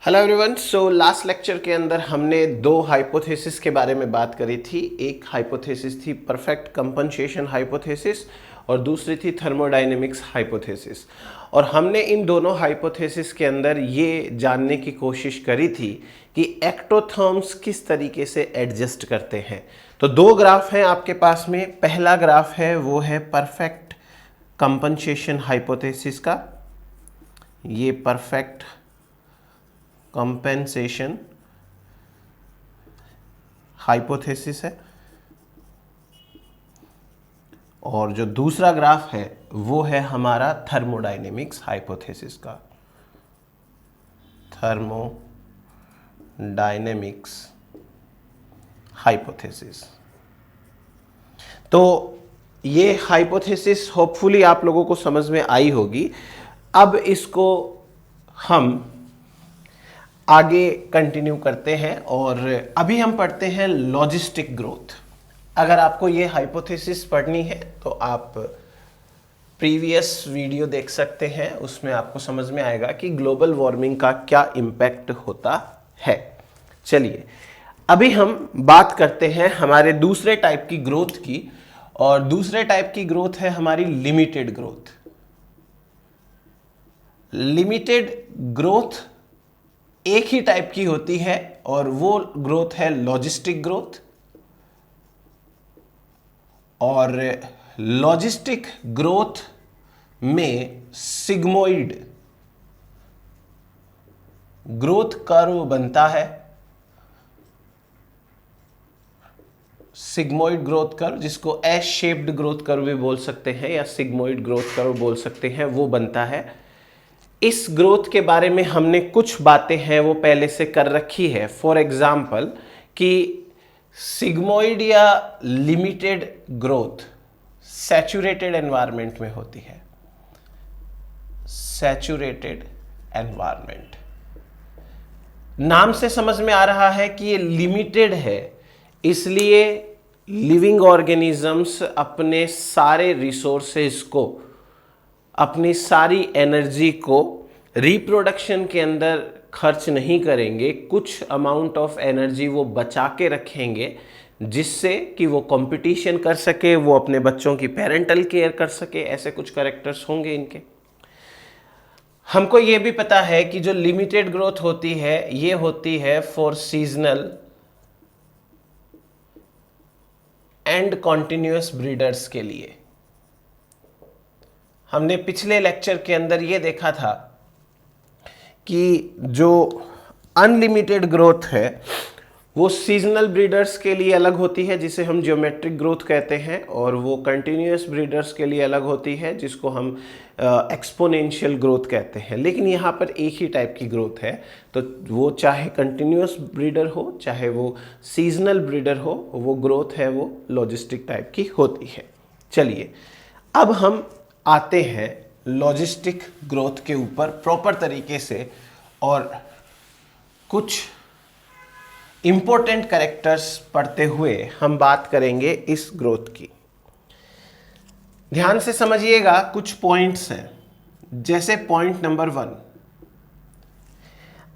Hello everyone. So last lecture के अंदर हमने दो हाइपोथेसिस के बारे में बात करी थी। एक हाइपोथेसिस थी परफेक्ट कंपनसेशन हाइपोथेसिस और दूसरी थी थर्मोडायनेमिक्स हाइपोथेसिस। और हमने इन दोनों हाइपोथेसिस के अंदर ये जानने की कोशिश करी थी कि एक्टोथर्म्स किस तरीके से एडजस्ट करते हैं। तो दो ग्राफ हैं आपके पास में। पहला ग्राफ है वो है परफेक्ट कंपनसेशन हाइपोथेसिस का, ये परफेक्ट कंपेंसेशन हाइपोथेसिस है। और जो दूसरा ग्राफ है वो है हमारा थर्मोडायनेमिक्स हाइपोथेसिस का, थर्मोडायनेमिक्स हाइपोथेसिस। तो ये हाइपोथेसिस होपफुली आप लोगों को समझ में आई होगी। अब इसको हम आगे कंटिन्यू करते हैं और अभी हम पढ़ते हैं लॉजिस्टिक ग्रोथ। अगर आपको ये हाइपोथेसिस पढ़नी है तो आप प्रीवियस वीडियो देख सकते हैं, उसमें आपको समझ में आएगा कि ग्लोबल वार्मिंग का क्या इम्पैक्ट होता है। चलिए अभी हम बात करते हैं हमारे दूसरे टाइप की ग्रोथ की, और दूसरे टाइप की ग्रोथ है हमारी लिमिटेड ग्रोथ। लिमिटेड ग्रोथ एक ही टाइप की होती है और वो ग्रोथ है लॉजिस्टिक ग्रोथ। और लॉजिस्टिक ग्रोथ में सिग्मोइड ग्रोथ कर्व बनता है। सिग्मोइड ग्रोथ कर्व, जिसको एस शेप्ड ग्रोथ कर्व भी बोल सकते हैं या सिग्मोइड ग्रोथ कर्व बोल सकते हैं, वो बनता है। इस ग्रोथ के बारे में हमने कुछ बातें हैं वो पहले से कर रखी है। फॉर एग्जाम्पल कि सिग्मोइड या लिमिटेड ग्रोथ सैचुरेटेड एनवायरनमेंट में होती है। सैचुरेटेड एनवायरनमेंट, नाम से समझ में आ रहा है कि ये लिमिटेड है, इसलिए लिविंग ऑर्गेनिजम्स अपने सारे रिसोर्सेज को, अपनी सारी एनर्जी को रिप्रोडक्शन के अंदर खर्च नहीं करेंगे। कुछ अमाउंट ऑफ एनर्जी वो बचा के रखेंगे जिससे कि वो कंपटीशन कर सके, वो अपने बच्चों की पेरेंटल केयर कर सके। ऐसे कुछ कैरेक्टर्स होंगे इनके। हमको ये भी पता है कि जो लिमिटेड ग्रोथ होती है ये होती है for seasonal and continuous breeders के लिए। हमने पिछले लेक्चर के अंदर ये देखा था कि जो अनलिमिटेड ग्रोथ है वो सीजनल ब्रीडर्स के लिए अलग होती है, जिसे हम जियोमेट्रिक ग्रोथ कहते हैं, और वो कंटिन्यूअस ब्रीडर्स के लिए अलग होती है, जिसको हम एक्सपोनेंशियल ग्रोथ कहते हैं। लेकिन यहाँ पर एक ही टाइप की ग्रोथ है, तो वो चाहे कंटिन्यूअस ब्रीडर हो चाहे वो सीजनल ब्रीडर हो, वो ग्रोथ है वो लॉजिस्टिक टाइप की होती है। चलिए अब हम आते हैं लॉजिस्टिक ग्रोथ के ऊपर प्रॉपर तरीके से, और कुछ इंपॉर्टेंट कैरेक्टर्स पढ़ते हुए हम बात करेंगे इस ग्रोथ की। ध्यान से समझिएगा, कुछ पॉइंट्स हैं। जैसे पॉइंट नंबर 1,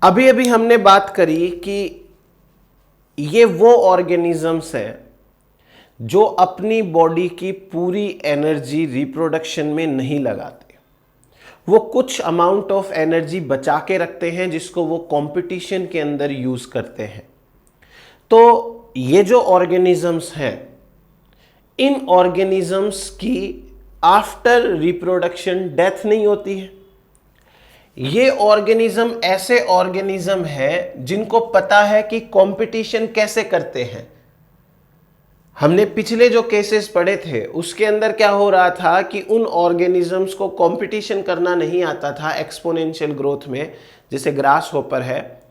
अभी अभी हमने बात करी कि ये वो ऑर्गेनिजम्स हैं जो अपनी बॉडी की पूरी एनर्जी रिप्रोडक्शन में नहीं लगाते। वो कुछ अमाउंट ऑफ एनर्जी बचा के रखते हैं जिसको वो कंपटीशन के अंदर यूज करते हैं। तो ये जो ऑर्गेनिजम्स हैं, इन ऑर्गेनिजम्स की आफ्टर रिप्रोडक्शन डेथ नहीं होती है। ये ऑर्गेनिज्म ऐसे ऑर्गेनिज्म हैं जिनको पता है कि कंपटीशन कैसे करते हैं। हमने पिछले जो केसेस पढ़े थे उसके अंदर क्या हो रहा था कि उन ऑर्गेनिजम्स को कंपटीशन करना नहीं आता था एक्सपोनेंशियल ग्रोथ में। जैसे ग्रास होपर है,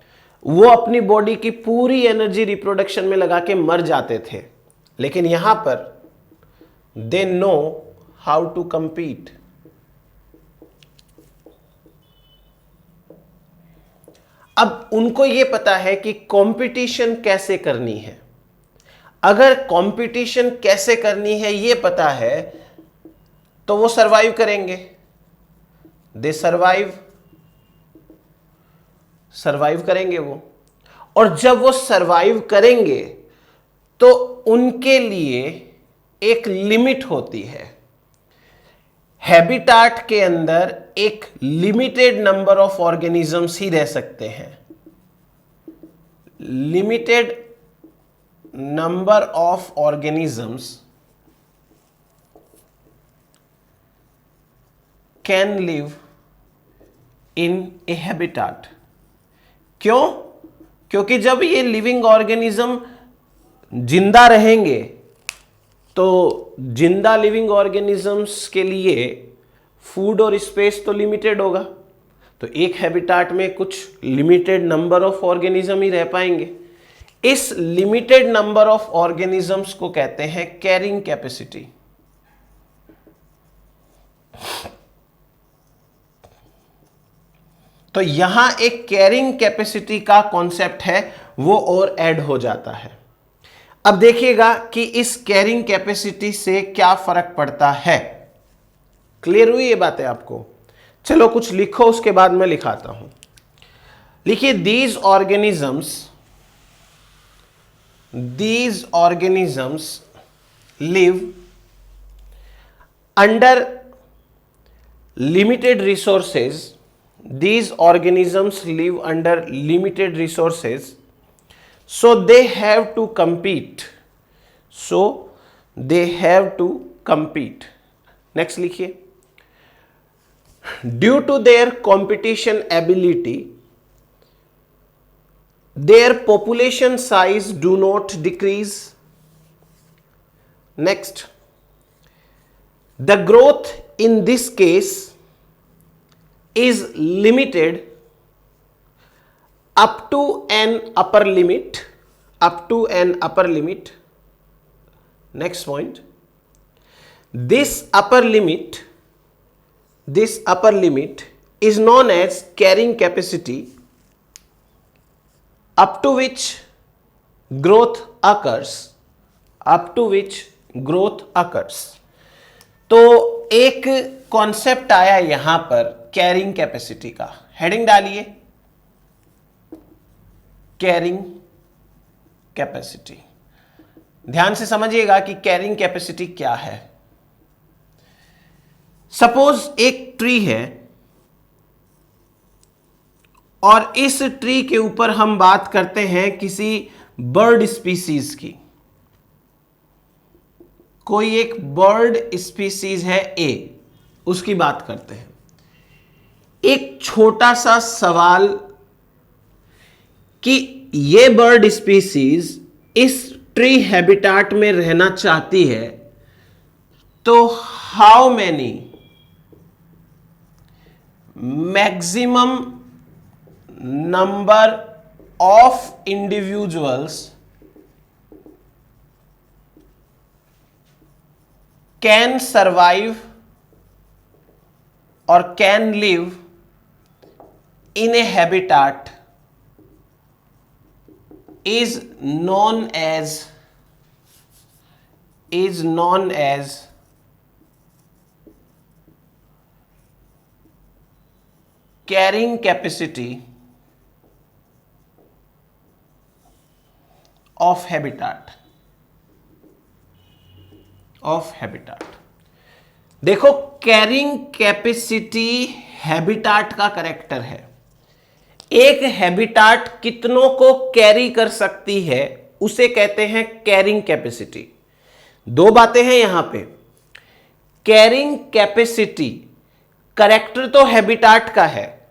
वो अपनी बॉडी की पूरी एनर्जी रिप्रोडक्शन में लगा के मर जाते थे। लेकिन यहां पर they know how to compete। अब उनको ये पता है कि कंपटीशन कैसे करनी है। अगर कंपटीशन कैसे करनी है ये पता है तो वो सरवाइव करेंगे। दे सरवाइव सरवाइव करेंगे वो, और जब वो सरवाइव करेंगे तो उनके लिए एक लिमिट होती है। हैबिटाट के अंदर एक लिमिटेड नंबर ऑफ ऑर्गेनिजम्स ही रह सकते हैं। Limited number of organisms can live in a habitat. क्यों? क्योंकि जब ये लिविंग ऑर्गेनिज्म जिंदा रहेंगे तो जिंदा लिविंग ऑर्गेनिजम्स के लिए फूड और स्पेस तो लिमिटेड होगा, तो एक हैबिटाट में कुछ लिमिटेड नंबर ऑफ ऑर्गेनिज्म ही रह पाएंगे। इस लिमिटेड नंबर ऑफ ऑर्गेनिजम्स को कहते हैं कैरिंग कैपेसिटी। तो यहां एक कैरिंग कैपेसिटी का कॉन्सेप्ट है वो और ऐड हो जाता है। अब देखिएगा कि इस कैरिंग कैपेसिटी से क्या फर्क पड़ता है। क्लियर हुई ये बातें आपको? चलो कुछ लिखो, उसके बाद मैं लिखाता हूं। लिखिए, these organisms live under limited resources. These organisms live under limited resources, so they have to compete. Next लिखिए, due to their competition ability, their population size do not decrease. Next, the growth in this case is limited up to an upper limit. Next point, this upper limit is known as carrying capacity, up to which growth occurs. तो एक concept आया यहां पर carrying capacity का। Heading डालिए, carrying capacity. ध्यान से समझिएगा कि कैरिंग कैपेसिटी क्या है। सपोज एक ट्री है और इस ट्री के ऊपर हम बात करते हैं किसी बर्ड स्पीसीज की। कोई एक बर्ड स्पीसीज है ए, उसकी बात करते हैं। एक छोटा सा सवाल कि ये बर्ड स्पीसीज इस ट्री हैबिटाट में रहना चाहती है, तो how many maximum number of individuals can survive or can live in a habitat is known as carrying capacity of habitat. देखो, कैरिंग कैपेसिटी हैबिटाट का कैरेक्टर है। एक हैबिटाट कितनों को कैरी कर सकती है उसे कहते हैं कैरिंग कैपेसिटी। दो बातें हैं यहां पे। कैरिंग कैपेसिटी कैरेक्टर तो हैबिटाट का है,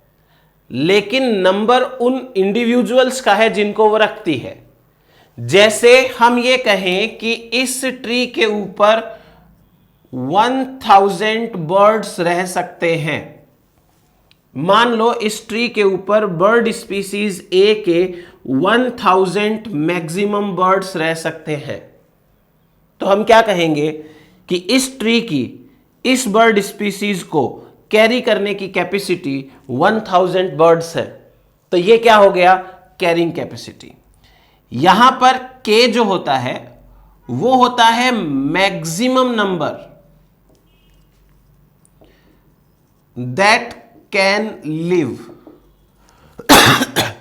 लेकिन नंबर उन इंडिविजुअल्स का है जिनको वो रखती है। जैसे हम ये कहें कि इस ट्री के ऊपर 1000 बर्ड्स रह सकते हैं। मान लो इस ट्री के ऊपर बर्ड स्पीसीज ए के 1000 मैक्सिमम बर्ड्स रह सकते हैं, तो हम क्या कहेंगे कि इस ट्री की इस बर्ड स्पीसीज को कैरी करने की कैपेसिटी 1000 बर्ड्स है। तो ये क्या हो गया? Carrying capacity. यहां पर के जो होता है वो होता है maximum number that can live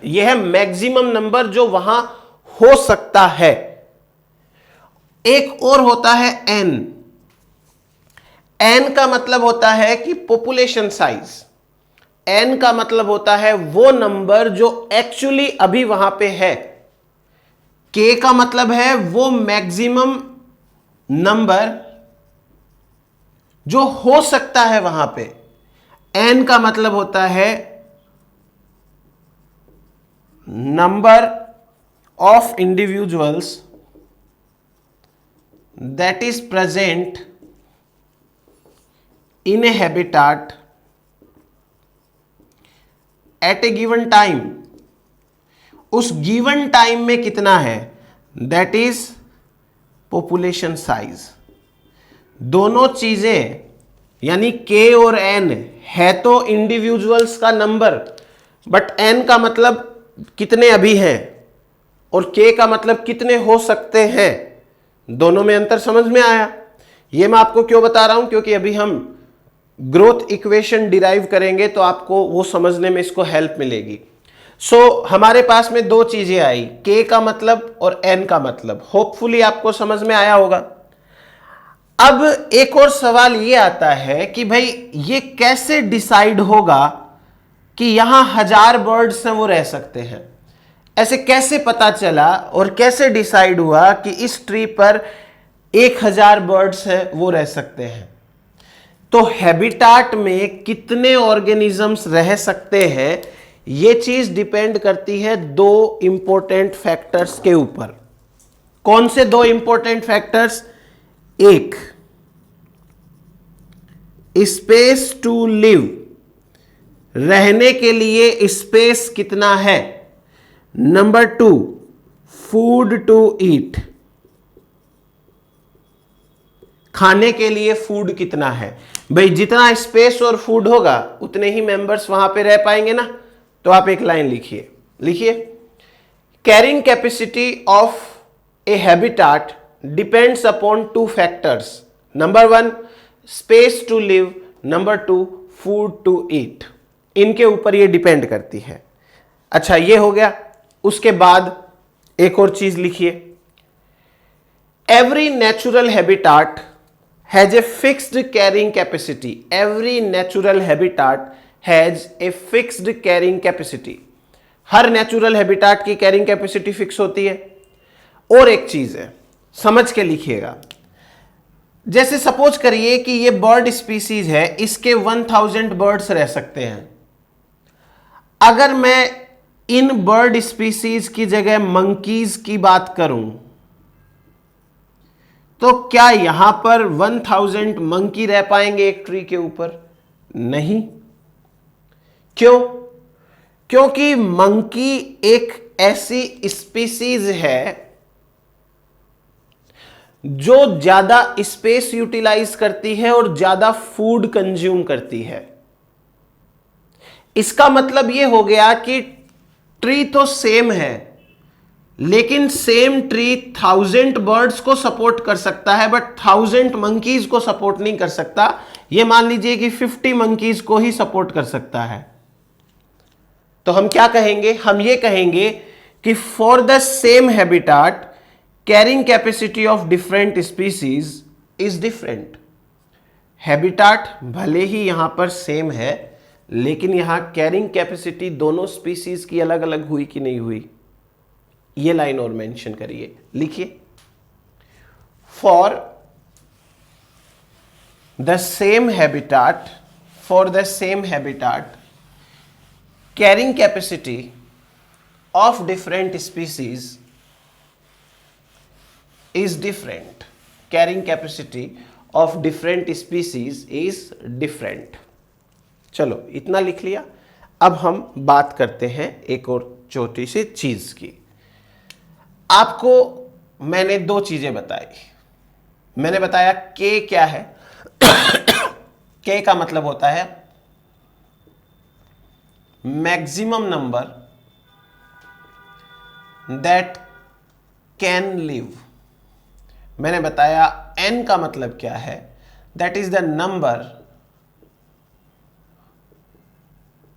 यह है मैक्सिमम नंबर जो वहां हो सकता है। एक और होता है एन। एन का मतलब होता है कि पॉपुलेशन साइज। एन का मतलब होता है वो नंबर जो एक्चुअली अभी वहां पे है। के का मतलब है वो मैक्सिमम नंबर जो हो सकता है वहां पे। एन का मतलब होता है number of individuals that is present in a habitat at a given time. उस गिवन टाइम में कितना है, दैट इज पॉपुलेशन साइज। दोनों चीजें यानी के और एन है तो इंडिविजुअल्स का नंबर, बट एन का मतलब कितने अभी हैं और के का मतलब कितने हो सकते हैं। दोनों में अंतर समझ में आया। यह मैं आपको क्यों बता रहा हूं, क्योंकि अभी हम ग्रोथ इक्वेशन डिराइव करेंगे तो आपको वो समझने में इसको हेल्प मिलेगी। हमारे पास में दो चीजें आई, के का मतलब और एन का मतलब। होपफुली आपको समझ में आया होगा। अब एक और सवाल ये आता है कि भाई ये कैसे डिसाइड होगा कि यहां 1000 बर्ड्स हैं वो रह सकते हैं। ऐसे कैसे पता चला और कैसे डिसाइड हुआ कि इस ट्री पर 1000 बर्ड्स हैं वो रह सकते हैं। तो हैबिटाट में कितने ऑर्गेनिजम्स रह सकते हैं, यह चीज डिपेंड करती है दो इंपॉर्टेंट फैक्टर्स के ऊपर। कौन से दो इंपॉर्टेंट फैक्टर्स? एक, स्पेस टू लिव, रहने के लिए स्पेस कितना है। नंबर 2, फूड टू ईट, खाने के लिए फूड कितना है। भाई जितना स्पेस और फूड होगा उतने ही मेंबर्स वहां पे रह पाएंगे ना। तो आप एक लाइन लिखिए, carrying capacity of a habitat depends upon 2 factors. Number 1, space to live, number 2, food to eat. इनके ऊपर ये डिपेंड करती है। अच्छा, ये हो गया। उसके बाद एक और चीज लिखिए, every natural habitat has a fixed carrying capacity. Every natural habitat has a fixed carrying capacity. Her natural habitat की कैरिंग कैपेसिटी फिक्स होती है। और एक चीज है, समझ के लिखिएगा। जैसे सपोज करिए कि ये बर्ड स्पीसीज है, इसके 1000 बर्ड्स रह सकते हैं। अगर मैं इन बर्ड स्पीसीज की जगह मंकीज की बात करूं तो क्या यहां पर 1000 मंकी रह पाएंगे एक ट्री के ऊपर? नहीं। क्यों? क्योंकि मंकी एक ऐसी स्पीसीज है जो ज्यादा स्पेस यूटिलाइज करती है और ज्यादा फूड कंज्यूम करती है। इसका मतलब यह हो गया कि ट्री तो सेम है, लेकिन सेम ट्री 1000 बर्ड्स को सपोर्ट कर सकता है, बट 1000 मंकीज को सपोर्ट नहीं कर सकता। यह मान लीजिए कि 50 मंकीज को ही सपोर्ट कर सकता है। तो हम क्या कहेंगे? हम ये कहेंगे कि for the same habitat carrying capacity of different species is different. Habitat भले ही यहां पर सेम है, लेकिन यहां कैरिंग कैपेसिटी दोनों स्पीसीज की अलग अलग हुई कि नहीं हुई? ये लाइन और मेंशन करिए, लिखिए, for the same habitat, for the same habitat carrying capacity of different species is different. Carrying capacity of different species is different. चलो, इतना लिख लिया। अब हम बात करते हैं एक और छोटी सी चीज की। आपको मैंने दो चीजें बताई। मैंने बताया के क्या है। के का मतलब होता है maximum number that can live. मैंने बताया एन का मतलब क्या है, that is the number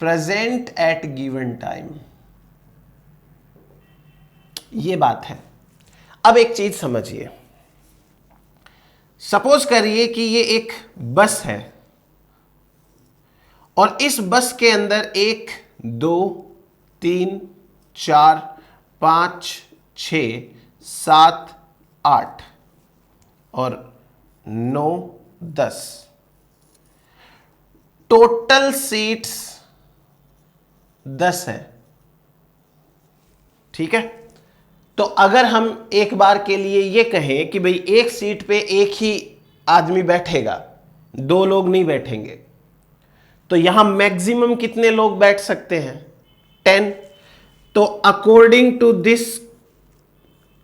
present at given time. ये बात है। अब एक चीज समझिए, सपोज करिए कि ये एक बस है और इस बस के अंदर 1 2 3 4 5 6 7 8 और 9 10 टोटल सीट्स 10 है। ठीक है, तो अगर हम एक बार के लिए ये कहें कि भाई एक सीट पे एक ही आदमी बैठेगा, 2 लोग नहीं बैठेंगे, तो यहां मैक्सिमम कितने लोग बैठ सकते हैं? 10। तो according to this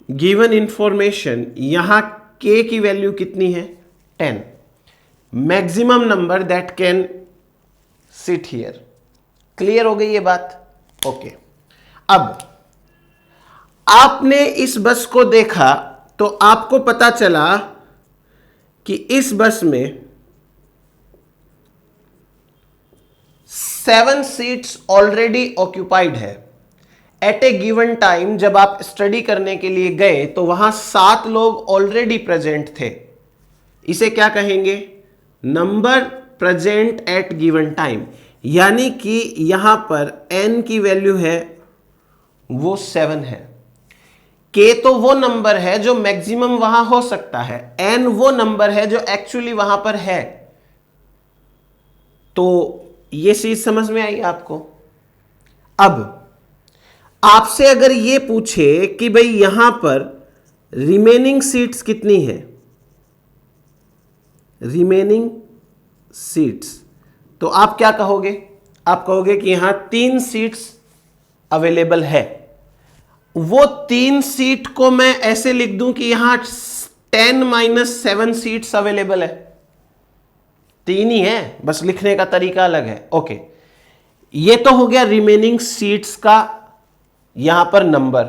given information यहां k की वैल्यू कितनी है? 10। Maximum number that can sit here. Clear हो गई ये बात? ओके। अब आपने इस बस को देखा तो आपको पता चला कि इस बस में 7 सीट्स ऑलरेडी ऑक्यूपाइड है। एट ए गिवन टाइम जब आप स्टडी करने के लिए गए तो वहां 7 लोग ऑलरेडी प्रेजेंट थे। इसे क्या कहेंगे? Number present at given time. यानी कि यहां पर n की वैल्यू है वो 7 है। k तो वो नंबर है जो मैक्सिमम वहां हो सकता है, n वो नंबर है जो एक्चुअली वहां पर है। तो ये चीज समझ में आई आपको? अब आपसे अगर ये पूछे कि भाई यहां पर रिमेनिंग सीट्स कितनी है, रिमेनिंग सीट्स, तो आप क्या कहोगे? आप कहोगे कि यहां 3 सीट्स अवेलेबल है। वो 3 सीट को मैं ऐसे लिख दूं कि यहां 10 - 7 सीट्स अवेलेबल है। 3 ही है, बस लिखने का तरीका अलग है। ओके, ये तो हो गया रिमेनिंग सीट्स का यहां पर नंबर।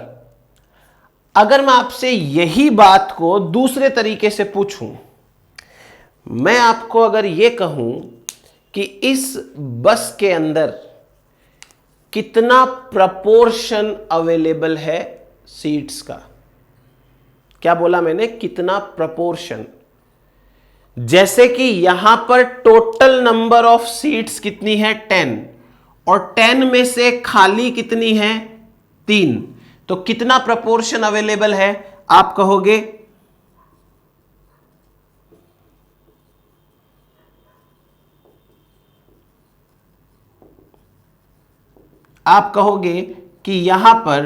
अगर मैं आपसे यही बात को दूसरे तरीके से पूछूं, मैं आपको अगर यह कहूं कि इस बस के अंदर कितना प्रपोर्शन अवेलेबल है सीट्स का? क्या बोला मैंने? कितना प्रपोर्शन। जैसे कि यहां पर टोटल नंबर ऑफ सीट्स कितनी है? 10, और 10 में से खाली कितनी है? 3। तो कितना प्रपोर्शन अवेलेबल है? आप कहोगे कि यहां पर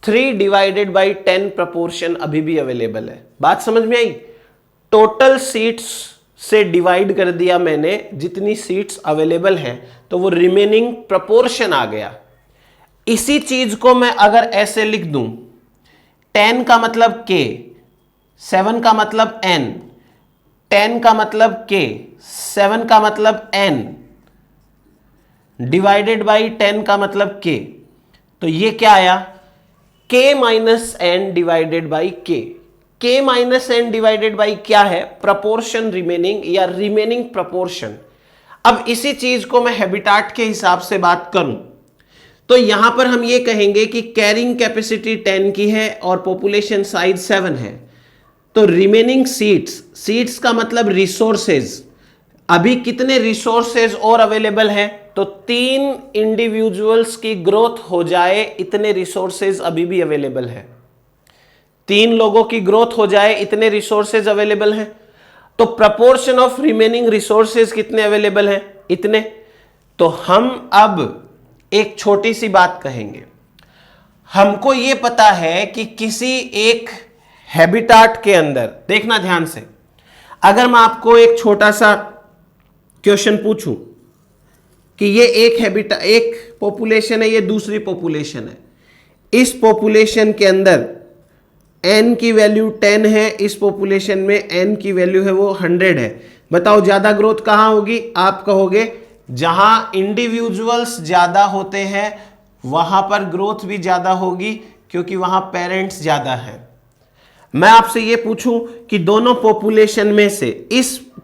3/10 प्रपोर्शन अभी भी अवेलेबल है। बात समझ में आई? टोटल सीट्स से डिवाइड कर दिया मैंने जितनी सीट्स अवेलेबल हैं, तो वो रिमेनिंग प्रपोर्शन आ गया। इसी चीज को मैं अगर ऐसे लिख दूं, 10 का मतलब k, 7 का मतलब n, 10 का मतलब k, 7 का मतलब n, डिवाइडेड बाई 10 का मतलब k, तो ये क्या आया? k minus n divided by k। k minus n divided by क्या है? प्रपोर्शन रिमेनिंग या रिमेनिंग प्रपोर्शन। अब इसी चीज को मैं हैबिटाट के हिसाब से बात करूं तो यहां पर हम ये कहेंगे कि कैरिंग कैपेसिटी 10 की है और पॉपुलेशन साइज 7 है। तो रिमेनिंग सीट्स का मतलब रिसोर्सेज, अभी कितने रिसोर्सेज और अवेलेबल हैं? तो 3 इंडिविजुअल्स की ग्रोथ हो जाए इतने रिसोर्सेज अभी भी अवेलेबल है। 3 लोगों की ग्रोथ हो जाए इतने रिसोर्सेज अवेलेबल हैं। तो प्रपोर्शन ऑफ रिमेनिंग रिसोर्सेज कितने अवेलेबल हैं? इतने। तो हम अब एक छोटी सी बात कहेंगे। हमको यह पता है कि किसी एक हैबिटाट के अंदर, देखना ध्यान से, अगर मैं आपको एक छोटा सा क्वेश्चन पूछूं कि ये एक पॉपुलेशन है, ये दूसरी पॉपुलेशन है, इस पॉपुलेशन के अंदर n की वैल्यू 10 है, इस पॉपुलेशन में n की वैल्यू है वो 100 है, बताओ ज्यादा ग्रोथ कहां होगी? आप कहोगे जहां इंडिविजुअल्स ज्यादा होते हैं वहां पर ग्रोथ भी ज्यादा होगी, क्योंकि वहां पेरेंट्स ज्यादा हैं। मैं आपसे ये पूछूं कि दोनों पॉपुलेशन में से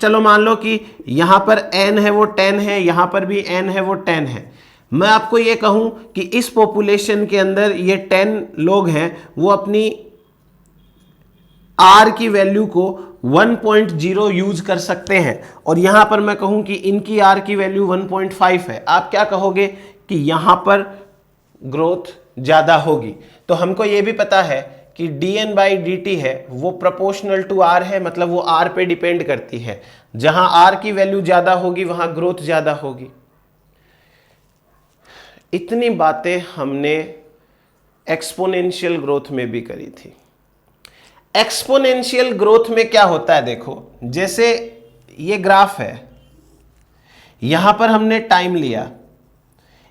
चलो मान लो कि यहां पर n है वो 10 है, यहां पर भी n है वो 10 है, मैं आपको ये कहूं कि इस पॉपुलेशन के अंदर ये 10 लोग हैं, वो अपनी आर की वैल्यू को 1.0 यूज कर सकते हैं, और यहां पर मैं कहूं कि इनकी आर की वैल्यू 1.5 है। आप क्या कहोगे कि यहां पर ग्रोथ ज्यादा होगी। तो हमको यह भी पता है कि dn बाई dt है वो प्रोपोर्शनल टू r है, मतलब वो r पे डिपेंड करती है। जहां r की वैल्यू ज्यादा होगी वहां ग्रोथ ज्यादा होगी। इतनी बातें हमने एक्सपोनेंशियल ग्रोथ में भी करी थी। एक्सपोनेंशियल ग्रोथ में क्या होता है, देखो जैसे ये ग्राफ है, यहां पर हमने टाइम लिया,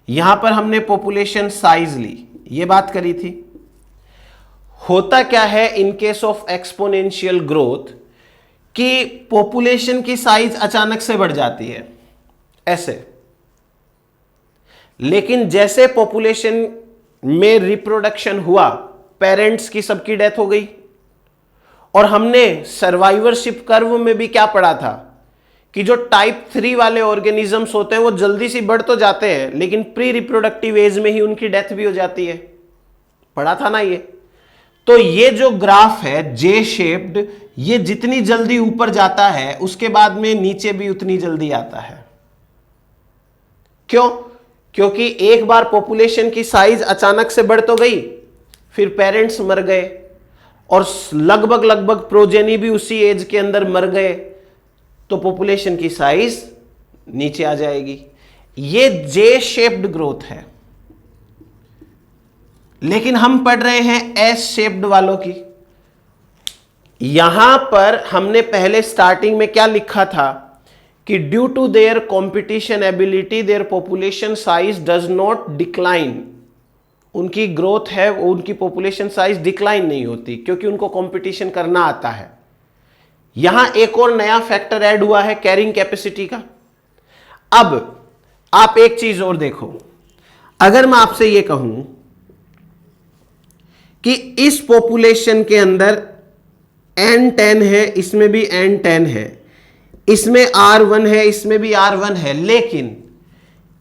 यहां पर हमने पॉपुलेशन साइज ली, ये बात करी थी। होता क्या है in case of exponential growth कि पॉपुलेशन की साइज अचानक से बढ़ जाती है ऐसे, लेकिन जैसे पॉपुलेशन में रिप्रोडक्शन हुआ, पेरेंट्स की सबकी डेथ हो गई। और हमने सर्वाइवरशिप कर्व में भी क्या पढ़ा था कि जो टाइप 3 वाले ऑर्गेनिजम्स होते हैं वो जल्दी से बढ़ तो जाते हैं, लेकिन प्री रिप्रोडक्टिव एज में ही उनकी डेथ भी हो जाती है, पढ़ा था ना ये। तो ये जो ग्राफ है जे शेप्ड, ये जितनी जल्दी ऊपर जाता है उसके बाद में नीचे भी उतनी जल्दी आता है। क्यों? क्योंकि एक बार पॉपुलेशन की साइज अचानक से बढ़ तो गई, फिर पेरेंट्स मर गए और लगभग प्रोजेनी भी उसी एज के अंदर मर गए, तो पॉपुलेशन की साइज नीचे आ जाएगी। ये जे शेप्ड ग्रोथ है। लेकिन हम पढ़ रहे हैं एस शेप्ड वालों की। यहां पर हमने पहले स्टार्टिंग में क्या लिखा था कि due to their competition ability their population size does not decline. उनकी ग्रोथ है, उनकी पॉपुलेशन साइज डिक्लाइन नहीं होती क्योंकि उनको कंपटीशन करना आता है। यहां एक और नया फैक्टर ऐड हुआ है कैरिंग कैपेसिटी का। अब आप एक चीज और देखो, अगर मैं आपसे यह कहूं कि इस पॉपुलेशन के अंदर n10 है, इसमें भी n10 है, इसमें R1 है, इसमें भी R1 है, लेकिन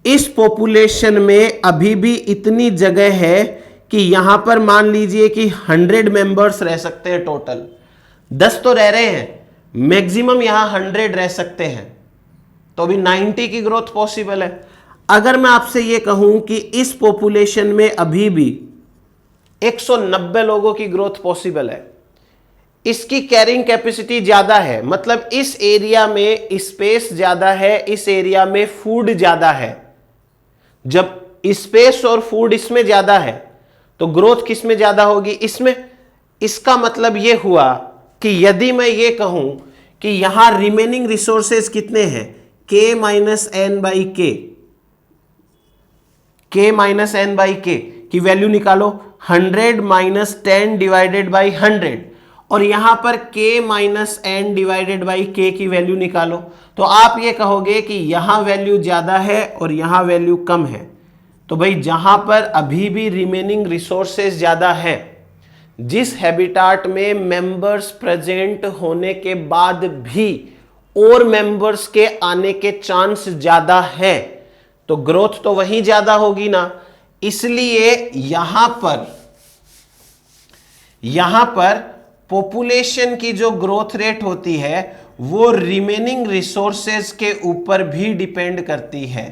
इस पॉपुलेशन में अभी भी इतनी जगह है कि यहां पर मान लीजिए कि 100 मेंबर्स रह सकते हैं टोटल। 10 तो रह रहे हैं, मैक्सिमम यहां 100 रह सकते हैं, तो अभी 90 की ग्रोथ पॉसिबल है। अगर मैं आपसे यह कहूं कि इस पॉपुलेशन में अभी भी 190 लोगों की ग्रोथ पॉसिबल है, इसकी कैरिंग कैपेसिटी ज्यादा है, मतलब इस एरिया में स्पेस ज्यादा है, इस एरिया में फूड ज्यादा है। जब स्पेस और फूड इसमें ज्यादा है तो ग्रोथ किस में ज्यादा होगी? इसमें। इसका मतलब यह हुआ कि यदि मैं ये कहूं कि यहां रिमेनिंग रिसोर्सेज कितने हैं, k माइनस एन बाई के माइनस एन बाई के की वैल्यू निकालो, 100 माइनस 10 डिवाइडेड बाई 100, और यहां पर k minus N divided by K की वैल्यू निकालो, तो आप ये कहोगे कि यहां वैल्यू ज्यादा है और यहां वैल्यू कम है। तो भाई जहां पर अभी भी रिमेनिंग रिसोर्सेज ज्यादा है, जिस हैबिटाट में मेंबर्स प्रेजेंट होने के बाद भी और मेंबर्स के आने के चांस ज्यादा है, तो ग्रोथ तो वहीं ज्यादा होगी ना। इसलिए यहां पर पॉपुलेशन की जो ग्रोथ रेट होती है वो रिमेनिंग रिसोर्सेज के ऊपर भी डिपेंड करती है।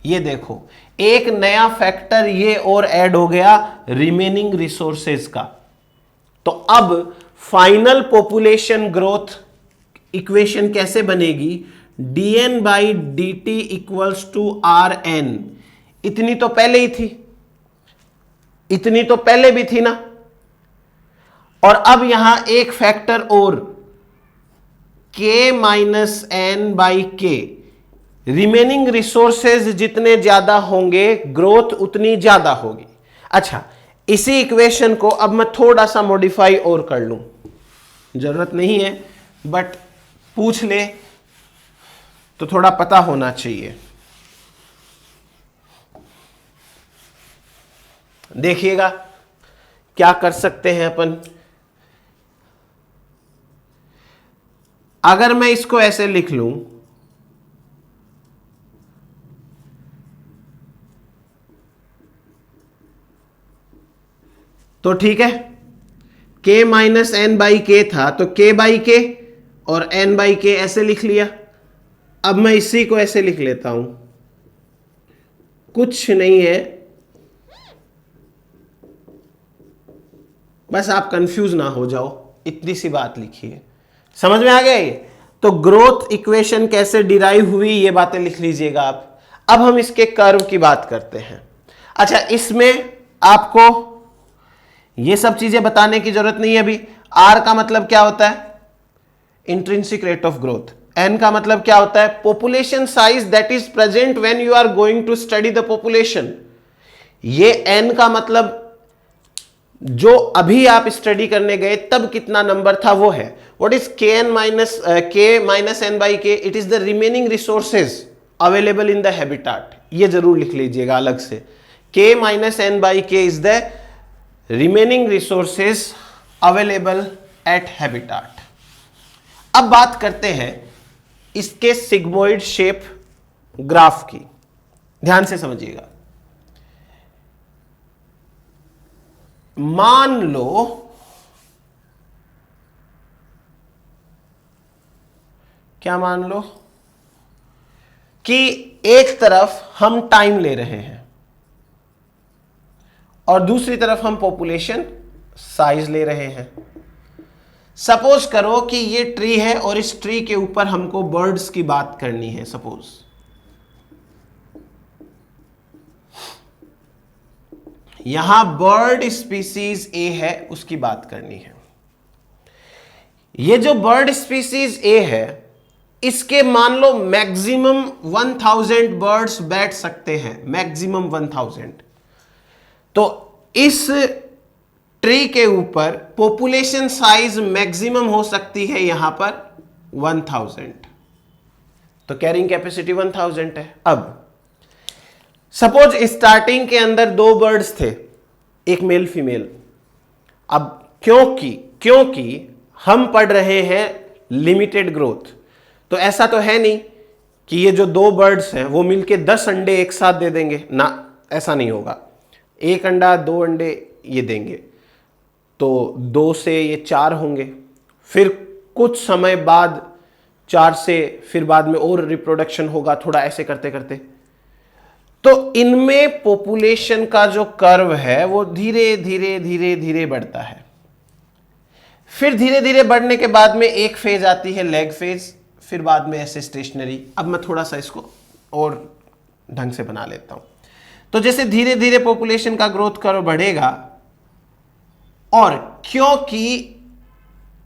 ये देखो, एक नया फैक्टर ये और ऐड हो गया रिमेनिंग रिसोर्सेज का। तो अब फाइनल पॉपुलेशन ग्रोथ इक्वेशन कैसे बनेगी? dn by D T equals to R N. इतनी तो पहले ही थी, इतनी तो पहले भी थी ना, और अब यहां एक फैक्टर और k माइनस एन बाई के। रिमेनिंग रिसोर्सेज जितने ज्यादा होंगे ग्रोथ उतनी ज्यादा होगी। अच्छा, इसी इक्वेशन को अब मैं थोड़ा सा मॉडिफाई और कर लूं, जरूरत नहीं है बट पूछ ले तो थोड़ा पता होना चाहिए। देखिएगा क्या कर सकते हैं अपन। अगर मैं इसको ऐसे लिख लूं तो ठीक है, k माइनस एन बाई के था तो k बाई के और n बाई के ऐसे लिख लिया। अब मैं इसी को ऐसे लिख लेता हूं, कुछ नहीं है, बस आप कंफ्यूज ना हो जाओ, इतनी सी बात लिखी है। समझ में आ गया ये? तो ग्रोथ इक्वेशन कैसे डिराइव हुई ये बातें लिख लीजिएगा आप। अब हम इसके कर्व की बात करते हैं। अच्छा, इसमें आपको ये सब चीजें बताने की जरूरत नहीं है अभी। आर का मतलब क्या होता है? Intrinsic rate of growth. N का मतलब क्या होता है? Population size that is present when you are going to study the population. ये एन का मतलब जो अभी आप स्टडी करने गए तब कितना नंबर था वो है। व्हाट इज के माइनस एन बाई के? It is the remaining resources available in the habitat. ये जरूर लिख लीजिएगा अलग से, के माइनस एन बाई के is the remaining resources available at habitat. अब बात करते हैं इसके सिग्मोइड शेप ग्राफ की। ध्यान से समझिएगा। मान लो क्या, मान लो कि एक तरफ हम टाइम ले रहे हैं और दूसरी तरफ हम पॉपुलेशन साइज ले रहे हैं। सपोज करो कि ये ट्री है और इस ट्री के ऊपर हमको बर्ड्स की बात करनी है। सपोज यहां बर्ड स्पीसीज ए है, उसकी बात करनी है। ये जो बर्ड स्पीसीज ए है, इसके मान लो मैक्सिमम 1000 बर्ड्स बैठ सकते हैं, मैक्सिमम 1000। तो इस ट्री के ऊपर पॉपुलेशन साइज मैक्सिमम हो सकती है यहां पर 1000। तो कैरिंग कैपेसिटी 1000 है। अब सपोज स्टार्टिंग के अंदर 2 बर्ड्स थे, एक मेल फीमेल। अब क्योंकि हम पढ़ रहे हैं लिमिटेड ग्रोथ, तो ऐसा तो है नहीं कि ये जो 2 बर्ड्स हैं वो मिलके 10 अंडे एक साथ दे देंगे ना, ऐसा नहीं होगा। 1 अंडा 2 अंडे ये देंगे, तो 2 से ये 4 होंगे, फिर कुछ समय बाद 4 से फिर बाद में और रिप्रोडक्शन होगा, थोड़ा ऐसे करते करते। तो इनमें पॉपुलेशन का जो कर्व है वो धीरे धीरे धीरे धीरे बढ़ता है। फिर धीरे धीरे बढ़ने के बाद में एक फेज आती है लेग फेज, फिर बाद में ऐसे स्टेशनरी। अब मैं थोड़ा सा इसको और ढंग से बना लेता हूं। तो जैसे धीरे धीरे पॉपुलेशन का ग्रोथ कर्व बढ़ेगा, और क्योंकि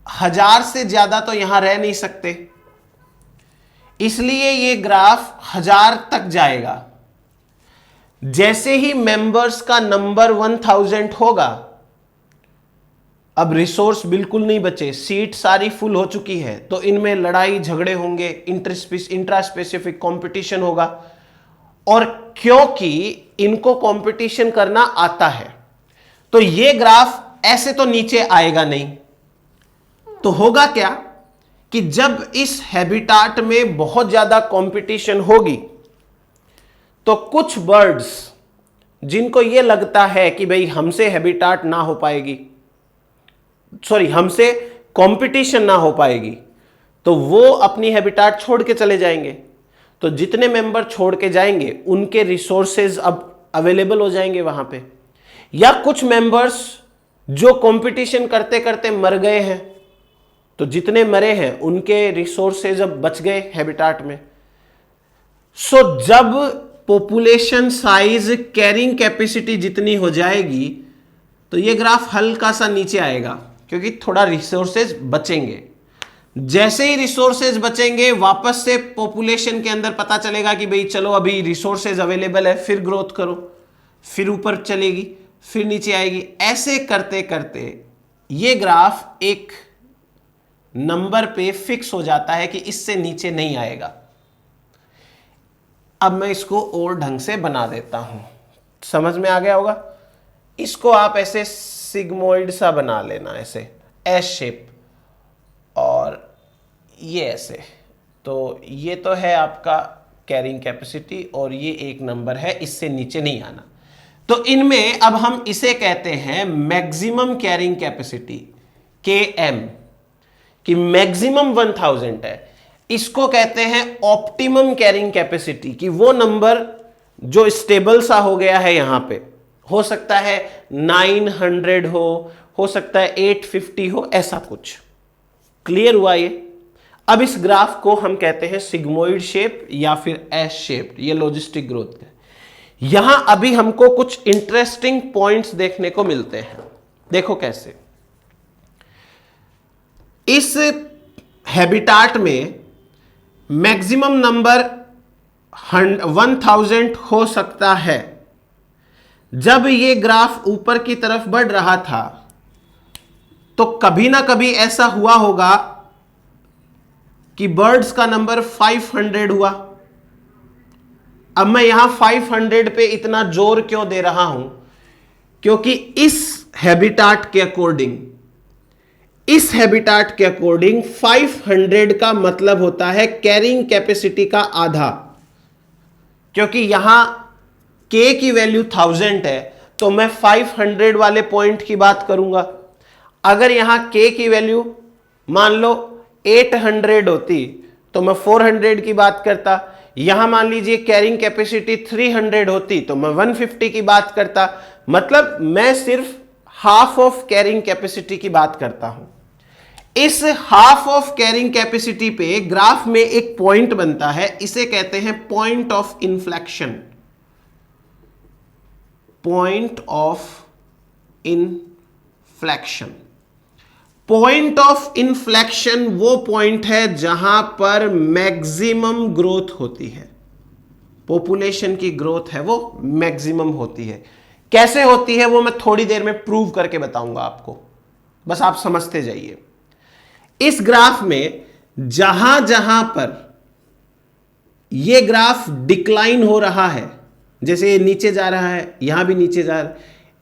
1000 से ज्यादा तो यहां रह नहीं सकते, इसलिए ये ग्राफ 1000 तक जाएगा। जैसे ही मेंबर्स का नंबर 1000 होगा, अब रिसोर्स बिल्कुल नहीं बचे, सीट सारी फुल हो चुकी है, तो इनमें लड़ाई झगड़े होंगे, इंट्रा स्पेसिफिक कंपटीशन होगा। और क्योंकि इनको कंपटीशन करना आता है, तो ये ग्राफ ऐसे तो नीचे आएगा नहीं। तो होगा क्या कि जब इस हैबिटाट में बहुत ज्यादा कंपटीशन होगी, तो कुछ बर्ड्स जिनको ये लगता है कि भाई हमसे हैबिटाट ना हो पाएगी, हमसे कंपटीशन ना हो पाएगी, तो वो अपनी हैबिटाट छोड़ के चले जाएंगे। तो जितने मेंबर छोड़ के जाएंगे उनके रिसोर्सेज अब अवेलेबल हो जाएंगे वहां पे। या कुछ मेंबर्स जो कंपटीशन करते करते मर गए हैं, तो जितने मरे हैं उनके रिसोर्सेज अब बच गए हैबिटाट में। सो जब पॉपुलेशन साइज कैरिंग कैपेसिटी जितनी हो जाएगी, तो ये ग्राफ हल्का सा नीचे आएगा, क्योंकि थोड़ा रिसोर्सेज बचेंगे। जैसे ही रिसोर्सेज बचेंगे, वापस से पॉपुलेशन के अंदर पता चलेगा कि भाई चलो अभी रिसोर्सेज अवेलेबल है, फिर ग्रोथ करो, फिर ऊपर चलेगी, फिर नीचे आएगी। ऐसे करते करते ये ग्राफ एक नंबर पे फिक्स हो जाता है कि इससे नीचे नहीं आएगा। अब मैं इसको और ढंग से बना देता हूं, समझ में आ गया होगा। इसको आप ऐसे सिग्मोइड सा बना लेना, ऐसे एस शेप, और ये ऐसे। तो ये तो है आपका कैरिंग कैपेसिटी और ये एक नंबर है, इससे नीचे नहीं आना। तो इनमें अब हम इसे कहते हैं मैक्सिमम कैरिंग कैपेसिटी, KM, कि मैक्सिमम 1000 है। इसको कहते हैं ऑप्टिमम कैरिंग कैपेसिटी, कि वो नंबर जो स्टेबल सा हो गया है, यहां पे हो सकता है 900 हो सकता है 850 हो, ऐसा कुछ। क्लियर हुआ ये? अब इस ग्राफ को हम कहते हैं सिग्मोइड शेप या फिर एस शेप, ये लॉजिस्टिक ग्रोथ है। यहां अभी हमको कुछ इंटरेस्टिंग पॉइंट्स देखने को मिलते हैं। देखो कैसे, इस हैबिटाट में मैक्सिमम नंबर 1000 हो सकता है। जब ये ग्राफ ऊपर की तरफ बढ़ रहा था तो कभी ना कभी ऐसा हुआ होगा कि बर्ड्स का नंबर 500 हुआ। अब मैं यहां 500 पे इतना जोर क्यों दे रहा हूं? क्योंकि इस हैबिटाट के अकॉर्डिंग 500 का मतलब होता है कैरिंग कैपेसिटी का आधा। क्योंकि यहां K की वैल्यू 1000 है तो मैं 500 वाले पॉइंट की बात करूंगा। अगर यहां K की वैल्यू मान लो 800 होती तो मैं 400 की बात करता। यहां मान लीजिए कैरिंग कैपेसिटी 300 होती तो मैं 150 की बात करता। मतलब मैं सिर्फ हाफ ऑफ कैरिंग कैपेसिटी की बात करता हूं। इस हाफ ऑफ कैरिंग कैपेसिटी पे ग्राफ में एक पॉइंट बनता है, इसे कहते हैं point of inflection. Point of inflection, point of inflection वो पॉइंट है जहां पर मैक्सिमम ग्रोथ होती है। पॉपुलेशन की ग्रोथ है वो मैक्सिमम होती है। कैसे होती है वो मैं थोड़ी देर में प्रूव करके बताऊंगा आपको, बस आप समझते जाइए। इस ग्राफ में जहां जहां पर यह ग्राफ डिक्लाइन हो रहा है, जैसे ये नीचे जा रहा है, यहां भी नीचे जा रहा है,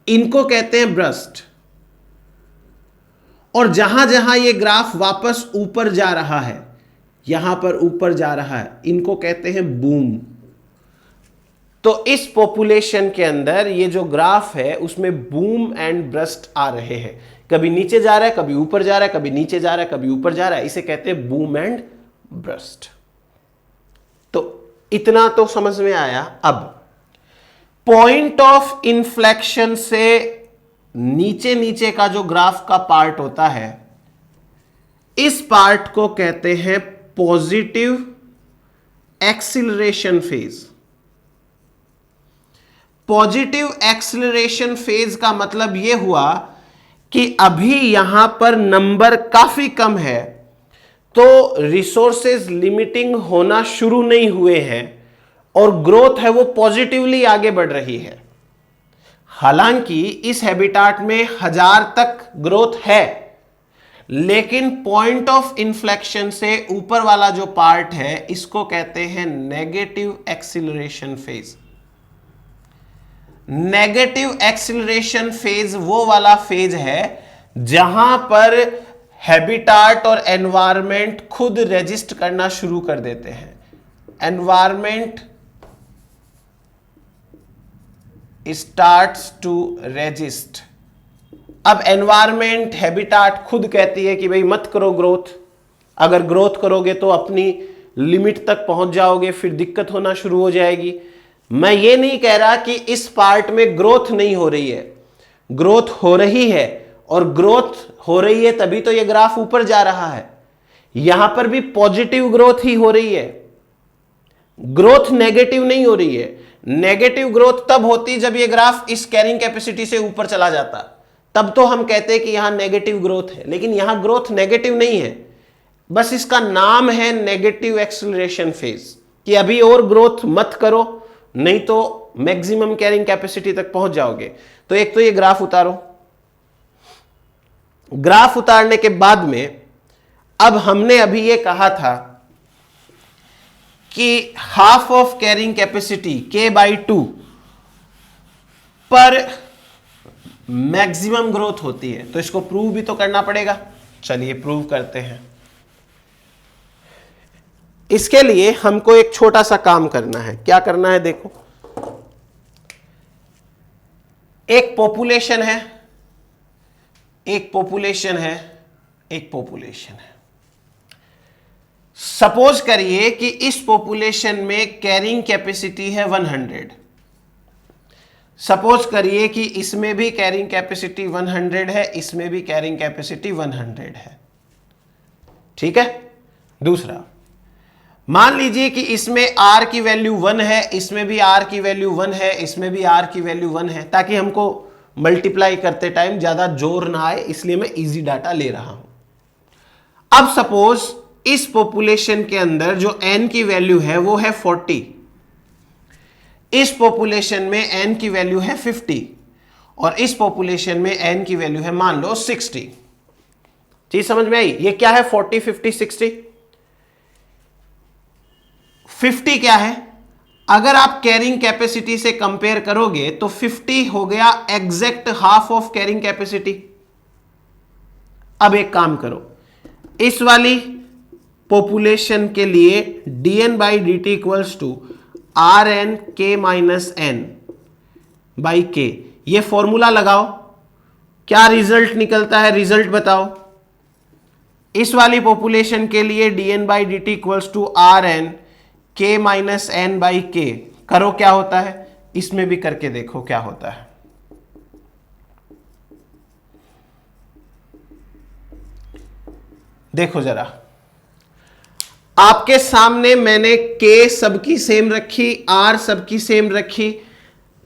इनको कहते हैं ब्रस्ट। और जहां जहां ये ग्राफ वापस ऊपर जा रहा है, यहां पर ऊपर जा रहा है, इनको कहते हैं बूम। तो इस पॉपुलेशन के अंदर ये जो ग्राफ है उसमें बूम एंड ब्रस्ट आ रहे हैं। कभी नीचे जा रहा है, कभी ऊपर जा रहा है, कभी नीचे जा रहा है, कभी ऊपर जा रहा है। इसे कहते हैं बूम एंड ब्रस्ट। तो इतना तो समझ में आया। अब पॉइंट ऑफ इन्फ्लेक्शन से नीचे नीचे का जो ग्राफ का पार्ट होता है, इस पार्ट को कहते हैं positive acceleration phase. Positive acceleration phase का मतलब यह हुआ कि अभी यहां पर नंबर काफी कम है, तो रिसोर्सेज लिमिटिंग होना शुरू नहीं हुए हैं और ग्रोथ है वो पॉजिटिवली आगे बढ़ रही है। हालांकि इस हैबिटाट में 1000 तक ग्रोथ है, लेकिन पॉइंट ऑफ इन्फ्लेक्शन से ऊपर वाला जो पार्ट है इसको कहते हैं negative acceleration phase. Negative acceleration phase वो वाला फेज है जहां पर हैबिटाट और एनवायरनमेंट खुद रेजिस्ट करना शुरू कर देते हैं। Environment starts to resist. अब एनवायरनमेंट हैबिटाट खुद कहती है कि भाई मत करो ग्रोथ, अगर ग्रोथ करोगे तो अपनी लिमिट तक पहुंच जाओगे, फिर दिक्कत होना शुरू हो जाएगी। मैं ये नहीं कह रहा कि इस पार्ट में ग्रोथ नहीं हो रही है, ग्रोथ हो रही है, और ग्रोथ हो रही है तभी तो ये ग्राफ ऊपर जा रहा है। यहां पर भी पॉजिटिव ग्रोथ ही हो रही है, ग्रोथ नेगेटिव नहीं हो रही है। नेगेटिव ग्रोथ तब होती जब ये ग्राफ इस कैरिंग कैपेसिटी से ऊपर चला जाता, तब तो हम कहते हैं कि यहां नेगेटिव ग्रोथ है। लेकिन यहां ग्रोथ नेगेटिव नहीं है, बस इसका नाम है नेगेटिव एक्सीलरेशन फेज, कि अभी और ग्रोथ मत करो, नहीं तो मैक्सिमम कैरिंग कैपेसिटी तक पहुंच जाओगे। तो एक तो ये ग्राफ उतारो। ग्राफ उतारने के बाद में अब हमने अभी ये कहा था कि half of carrying capacity K/2 पर मैक्सिमम ग्रोथ होती है, तो इसको प्रूव भी तो करना पड़ेगा। चलिए प्रूव करते हैं। इसके लिए हमको एक छोटा सा काम करना है। क्या करना है देखो, एक पॉपुलेशन है, एक पॉपुलेशन है, एक पॉपुलेशन है। सपोज करिए कि इस पॉपुलेशन में कैरिंग कैपेसिटी है 100। सपोज करिए कि इसमें भी कैरिंग कैपेसिटी 100 है, इसमें भी कैरिंग कैपेसिटी 100 है। ठीक है। दूसरा, मान लीजिए कि इसमें R की वैल्यू 1 है, इसमें भी R की वैल्यू 1 है, इसमें भी R की वैल्यू 1 है, ताकि हमको मल्टीप्लाई करते टाइम ज्यादा जोर ना आए, इसलिए मैं इजी डाटा ले रहा हूं। अब सपोज इस पॉपुलेशन के अंदर जो n की वैल्यू है वो है 40, इस पॉपुलेशन में n की वैल्यू है 50 और इस पॉपुलेशन में n की वैल्यू है मान लो 60। चीज समझ में आई? ये क्या है 40, 50, 60? 50 क्या है? अगर आप कैरिंग कैपेसिटी से कंपेयर करोगे तो 50 हो गया exact half of carrying capacity. अब एक काम करो, इस वाली पॉपुलेशन के लिए dn by D T equals to R N K minus N by K, ये फॉर्मूला लगाओ। क्या रिजल्ट निकलता है? रिजल्ट बताओ। इस वाली पॉपुलेशन के लिए dn by D T equals to R N K minus N by K, करो क्या होता है, इसमें भी करके देखो क्या होता है। देखो जरा, आपके सामने मैंने के सबकी सेम रखी, आर सबकी सेम रखी,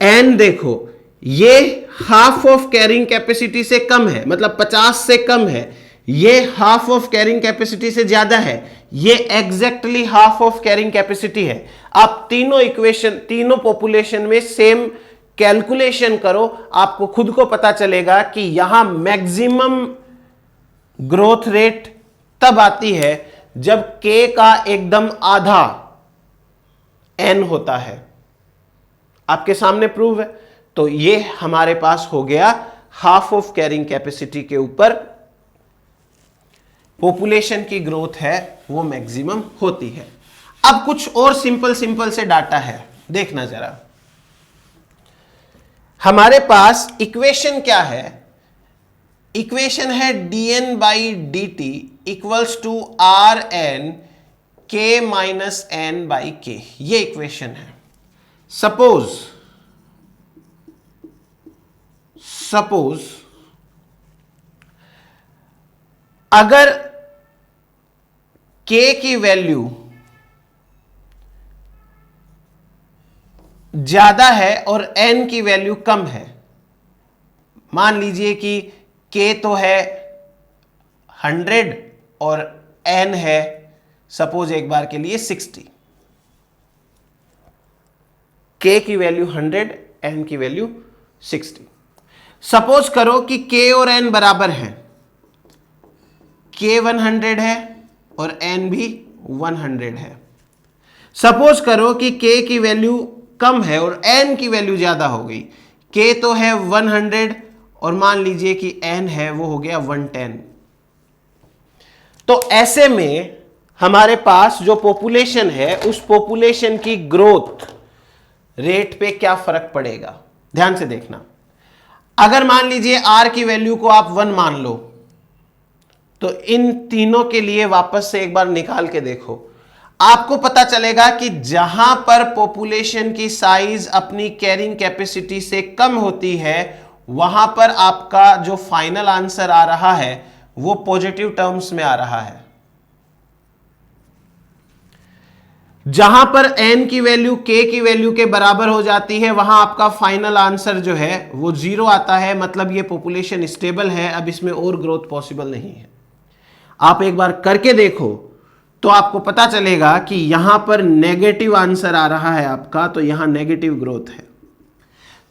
एन देखो ये हाफ ऑफ कैरिंग कैपेसिटी से कम है, मतलब 50 से कम है, ये हाफ ऑफ कैरिंग कैपेसिटी से ज्यादा है, ये exactly half of carrying capacity है। आप तीनों इक्वेशन, तीनों पॉपुलेशन में सेम कैलकुलेशन करो, आपको खुद को पता चलेगा कि यहां मैक्सिमम ग्रोथ रेट तब आती है जब के का एकदम आधा एन होता है। आपके सामने प्रूव है। तो ये हमारे पास हो गया हाफ ऑफ कैरिंग कैपेसिटी के ऊपर पॉपुलेशन की ग्रोथ है वो मैक्सिमम होती है। अब कुछ और सिंपल से डाटा है, देखना जरा। हमारे पास इक्वेशन क्या है? इक्वेशन है dn by D T equals to R N K minus N by K, ये इक्वेशन है। सपोज अगर k की वैल्यू ज्यादा है और n की वैल्यू कम है, मान लीजिए कि k तो है 100 और n है सपोज एक बार के लिए 60, k की वैल्यू 100, n की वैल्यू 60। सपोज करो कि k और n बराबर हैं, k 100 है और n भी 100 है। सपोज करो कि k की वैल्यू कम है और n की वैल्यू ज्यादा हो गई, k तो है 100 और मान लीजिए कि n है वो हो गया 110। तो ऐसे में हमारे पास जो पॉपुलेशन है उस पॉपुलेशन की ग्रोथ रेट पे क्या फर्क पड़ेगा, ध्यान से देखना। अगर मान लीजिए r की वैल्यू को आप 1 मान लो, तो इन तीनों के लिए वापस से एक बार निकाल के देखो, आपको पता चलेगा कि जहां पर पॉपुलेशन की साइज अपनी कैरिंग कैपेसिटी से कम होती है वहां पर आपका जो फाइनल आंसर आ रहा है वो पॉजिटिव टर्म्स में आ रहा है। जहां पर n की वैल्यू k की वैल्यू के बराबर हो जाती है वहां आपका फाइनल आंसर जो है वो 0 आता है, मतलब ये पॉपुलेशन स्टेबल है, अब इसमें और ग्रोथ पॉसिबल नहीं है। आप एक बार करके देखो तो आपको पता चलेगा कि यहां पर नेगेटिव आंसर आ रहा है आपका, तो यहां नेगेटिव ग्रोथ है।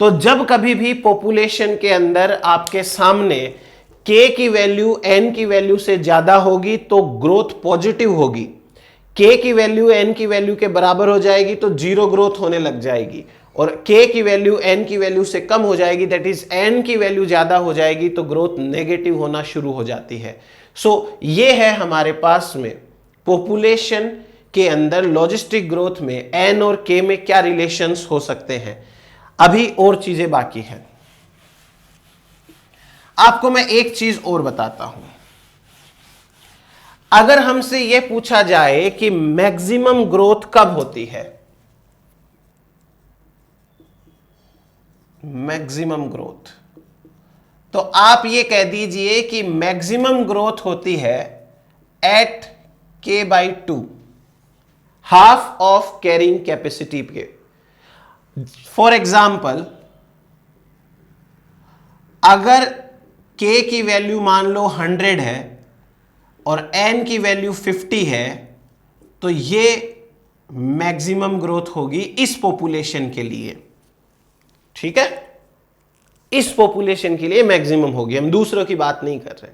तो जब कभी भी पॉपुलेशन के अंदर आपके सामने k की वैल्यू n की वैल्यू से ज्यादा होगी तो ग्रोथ पॉजिटिव होगी, k की वैल्यू n की वैल्यू के बराबर हो जाएगी तो 0 ग्रोथ होने लग जाएगी, और k की वैल्यू n की वैल्यू से कम हो जाएगी, दैट इज n की वैल्यू ज्यादा हो जाएगी तो ग्रोथ नेगेटिव होना शुरू हो जाती है। सो ये है हमारे पास में पॉपुलेशन के अंदर लॉजिस्टिक ग्रोथ में n और k में क्या रिलेशंस हो सकते हैं। अभी और चीजें बाकी हैं। आपको मैं एक चीज और बताता हूं। अगर हमसे यह पूछा जाए कि मैक्सिमम ग्रोथ कब होती है, मैक्सिमम ग्रोथ, तो आप ये कह दीजिए कि मैक्सिमम ग्रोथ होती है at k/2, half of carrying capacity के। फॉर एग्जाम्पल, अगर k की वैल्यू मान लो 100 है और n की वैल्यू 50 है, तो ये मैक्सिमम ग्रोथ होगी इस पॉपुलेशन के लिए। ठीक है, इस पॉपुलेशन के लिए मैक्सिमम होगी, हम दूसरों की बात नहीं कर रहे।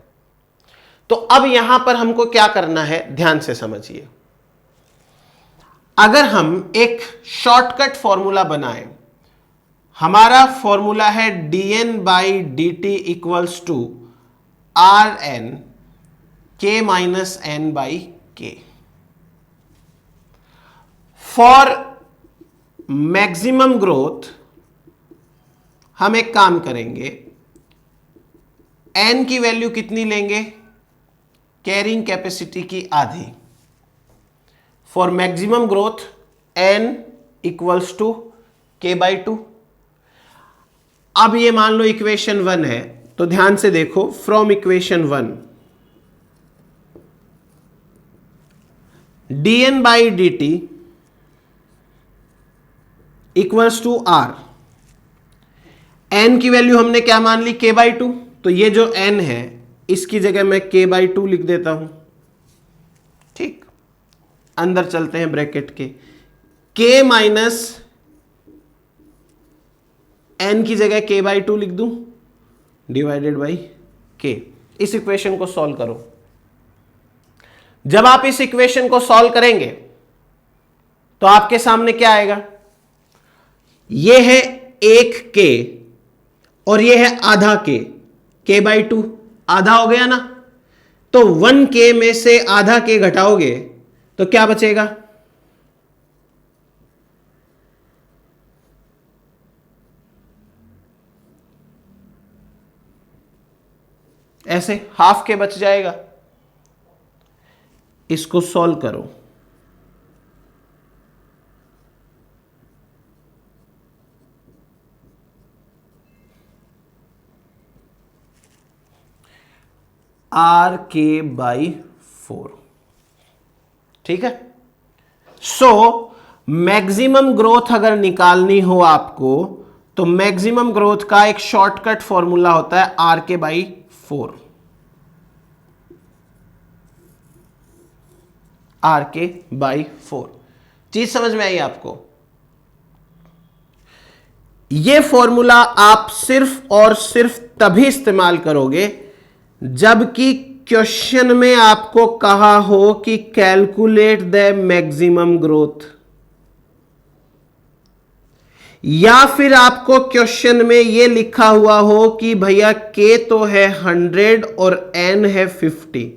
तो अब यहां पर हमको क्या करना है, ध्यान से समझिए। अगर हम एक शॉर्टकट फॉर्मूला बनाएं, हमारा फॉर्मूला है dN/dt equals to Rn k-n/k। For maximum growth हम एक काम करेंगे, n की वैल्यू कितनी लेंगे, कैरिंग कैपेसिटी की आधी। For maximum growth n equals to k/2। अब ये मान लो इक्वेशन 1 है, तो ध्यान से देखो, from equation 1 dN/dt equals to R। n की वैल्यू हमने क्या मान ली, k/2, तो ये जो n है इसकी जगह मैं k/2 लिख देता हूं। ठीक, अंदर चलते हैं ब्रैकेट के, k माइनस n की जगह k/2 लिख दूं, डिवाइडेड बाई k। इस इक्वेशन को सॉल्व करो। जब आप इस इक्वेशन को सॉल्व करेंगे तो आपके सामने क्या आएगा, यह है 1k और यह है आधा k/2, आधा हो गया ना। तो 1k में से आधा k घटाओगे तो क्या बचेगा, ऐसे हाफ के बच जाएगा। इसको सॉल्व करो, Rk/4। ठीक है, सो मैक्सिमम ग्रोथ अगर निकालनी हो आपको, तो मैक्सिमम ग्रोथ का एक शॉर्टकट फॉर्मूला होता है Rk/4। Rk/4 चीज समझ में आई आपको? यह फॉर्मूला आप सिर्फ और सिर्फ तभी इस्तेमाल करोगे जबकि क्वेश्चन में आपको कहा हो कि कैलकुलेट द मैक्सिमम ग्रोथ, या फिर आपको क्वेश्चन में यह लिखा हुआ हो कि भैया k तो है 100 और n है 50।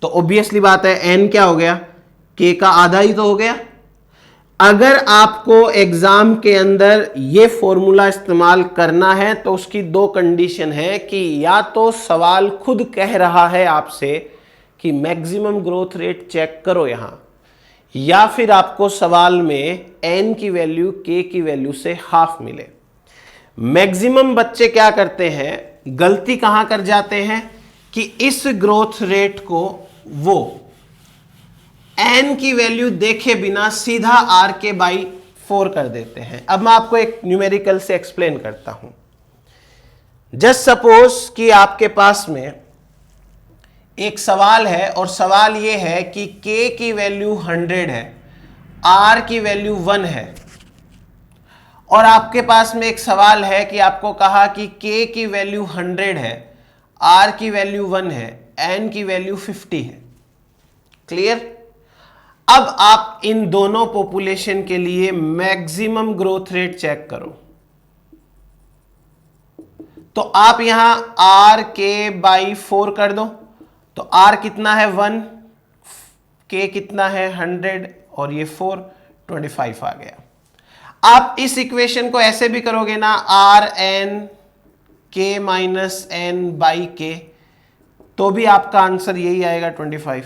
तो ऑब्वियसली बात है n क्या हो गया, k का आधा ही तो हो गया। अगर आपको एग्जाम के अंदर यह फॉर्मूला इस्तेमाल करना है तो उसकी दो कंडीशन है कि या तो सवाल खुद कह रहा है आपसे कि मैक्सिमम ग्रोथ रेट चेक करो यहां, या फिर आपको सवाल में n की वैल्यू k की वैल्यू से हाफ मिले। मैक्सिमम बच्चे क्या करते हैं, गलती कहां कर जाते हैं कि इस ग्रोथ रेट को वो n की वैल्यू देखे बिना सीधा Rk/4 कर देते हैं। अब मैं आपको एक न्यूमेरिकल से एक्सप्लेन करता हूं। जस्ट सपोज कि आपके पास में एक सवाल है और सवाल यह है कि k की वैल्यू 100 है, R की वैल्यू 1 है, और आपके पास में एक सवाल है कि आपको कहा कि k की वैल्यू 100 है, R की वैल्यू 1 है, n की वैल्यू 50 है। क्लियर? अब आप इन दोनों पॉपुलेशन के लिए मैक्सिमम ग्रोथ रेट चेक करो। तो आप यहां Rk/4 कर दो, तो R कितना है 1, K कितना है 100 और ये 4, 25 आ गया। आप इस इक्वेशन को ऐसे भी करोगे ना, Rn k minus N by K, तो भी आपका आंसर यही आएगा 25।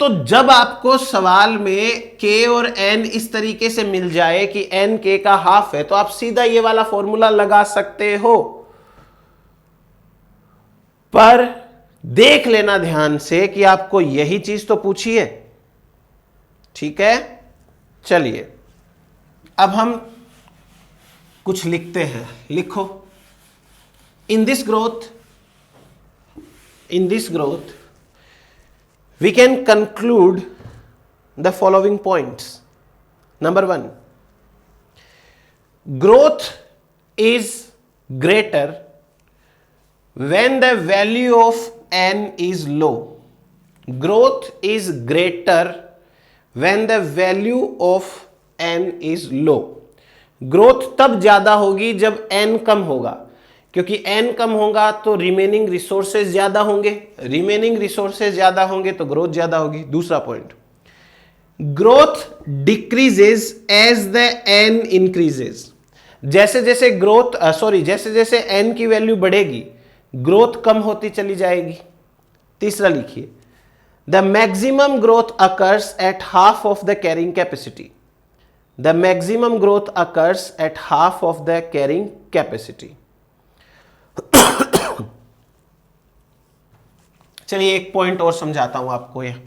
तो जब आपको सवाल में k और n इस तरीके से मिल जाए कि n k का हाफ है, तो आप सीधा ये वाला फॉर्मूला लगा सकते हो। पर देख लेना ध्यान से कि आपको यही चीज तो पूछी है। ठीक है, चलिए अब हम कुछ लिखते हैं। लिखो, in this growth we can conclude the following points. Number 1, growth is greater when the value of n is low. Growth is greater when the value of n is low. Growth तब ज्यादा होगी जब n कम होगा, क्योंकि n कम होगा तो remaining resources ज्यादा होंगे, रिमेनिंग रिसोर्सेज ज्यादा होंगे तो ग्रोथ ज्यादा होगी। दूसरा point, growth decreases as the n increases. जैसे जैसे जैसे जैसे n की वैल्यू बढ़ेगी ग्रोथ कम होती चली जाएगी। तीसरा लिखिए, the maximum growth occurs at half of the carrying capacity. The maximum growth occurs at half of the carrying capacity. चलिए एक पॉइंट और समझाता हूं आपको। यह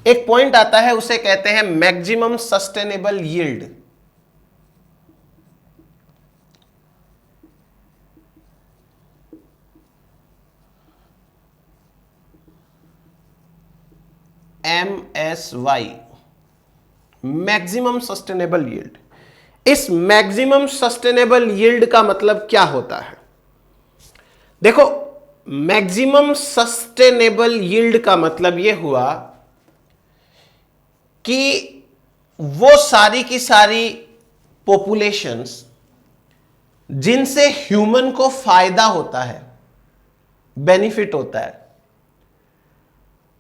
एक पॉइंट आता है, उसे कहते हैं maximum sustainable yield. MSY, maximum sustainable yield. इस मैक्सिमम सस्टेनेबल यील्ड का मतलब क्या होता है? देखो, मैक्सिमम सस्टेनेबल यील्ड का मतलब यह हुआ कि वो सारी की सारी पॉपुलेशंस जिनसे ह्यूमन को फायदा होता है, बेनिफिट होता है,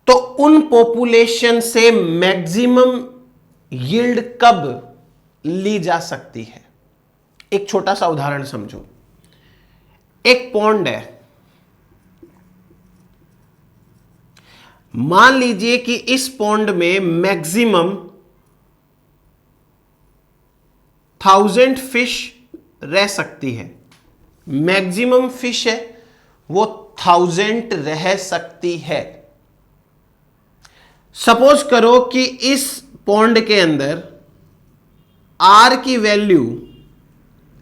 तो उन पॉपुलेशन से मैक्सिमम यील्ड कब ली जा सकती है? एक छोटा सा उदाहरण समझो। एक पॉन्ड है, मान लीजिए कि इस पॉन्ड में मैक्सिमम 1000 फिश रह सकती है। मैक्सिमम फिश है वो 1000 रह सकती है। सपोज करो कि इस पॉन्ड के अंदर आर की वैल्यू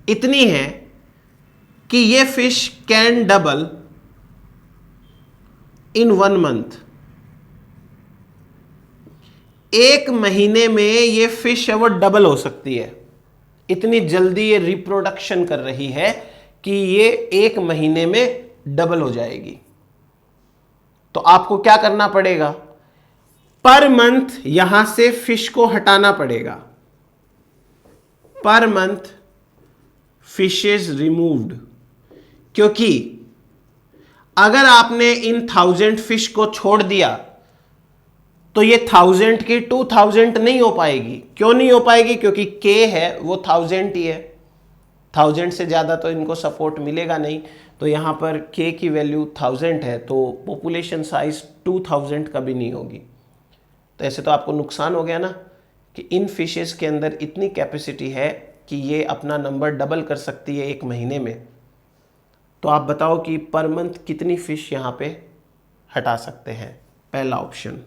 इतनी है कि ये fish can double in 1 month. एक महीने में ये फिश है वो डबल हो सकती है। इतनी जल्दी ये रिप्रोडक्शन कर रही है कि ये एक महीने में डबल हो जाएगी। तो आपको क्या करना पड़ेगा? पर मंथ यहां से फिश को हटाना पड़ेगा। Per month fishes removed. क्योंकि अगर आपने इन 1000 फिश को छोड़ दिया तो ये 1000 की 2000 नहीं हो पाएगी। क्यों नहीं हो पाएगी? क्योंकि k है वो 1000 ही है। 1000 से ज्यादा तो इनको सपोर्ट मिलेगा नहीं। तो यहां पर k की वैल्यू 1000 है, तो पॉपुलेशन साइज 2000 कभी नहीं होगी। तो ऐसे तो आपको नुकसान हो गया ना, कि इन फिशेस के अंदर इतनी कैपेसिटी है कि ये अपना नंबर डबल कर सकती है एक महीने में। तो आप बताओ कि पर मंथ कितनी फिश यहां पे हटा सकते हैं? पहला ऑप्शन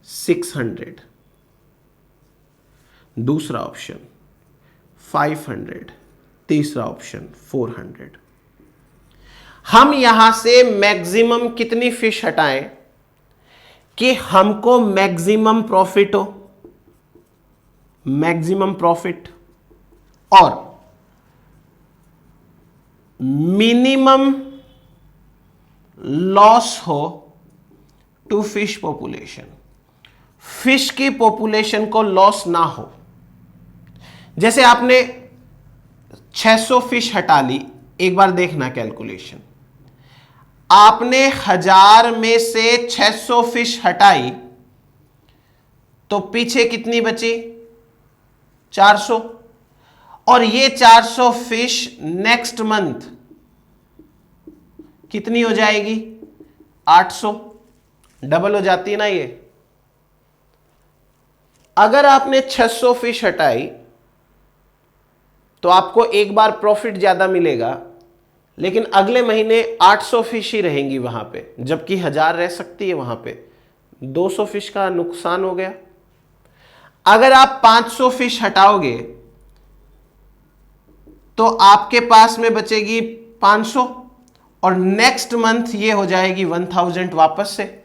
600, दूसरा ऑप्शन 500, तीसरा ऑप्शन 400। हम यहां से मैक्सिमम कितनी फिश हटाएं कि हमको मैक्सिमम प्रॉफिट हो? मैक्सिमम प्रॉफिट और मिनिमम लॉस हो टू फिश पॉपुलेशन। फिश की पॉपुलेशन को लॉस ना हो। जैसे आपने 600 फिश हटा ली, एक बार देखना कैलकुलेशन। आपने 1000 में से 600 फिश हटाई तो पीछे कितनी बची? 400। और ये 400 फिश नेक्स्ट मंथ कितनी हो जाएगी? 800। डबल हो जाती है ना ये। अगर आपने 600 फिश हटाई तो आपको एक बार प्रॉफिट ज्यादा मिलेगा, लेकिन अगले महीने 800 फिश ही रहेंगी वहां पे, जबकि 1000 रह सकती है वहां पे। 200 फिश का नुकसान हो गया। अगर आप 500 फिश हटाओगे तो आपके पास में बचेगी 500, और नेक्स्ट मंथ ये हो जाएगी 1000 वापस से।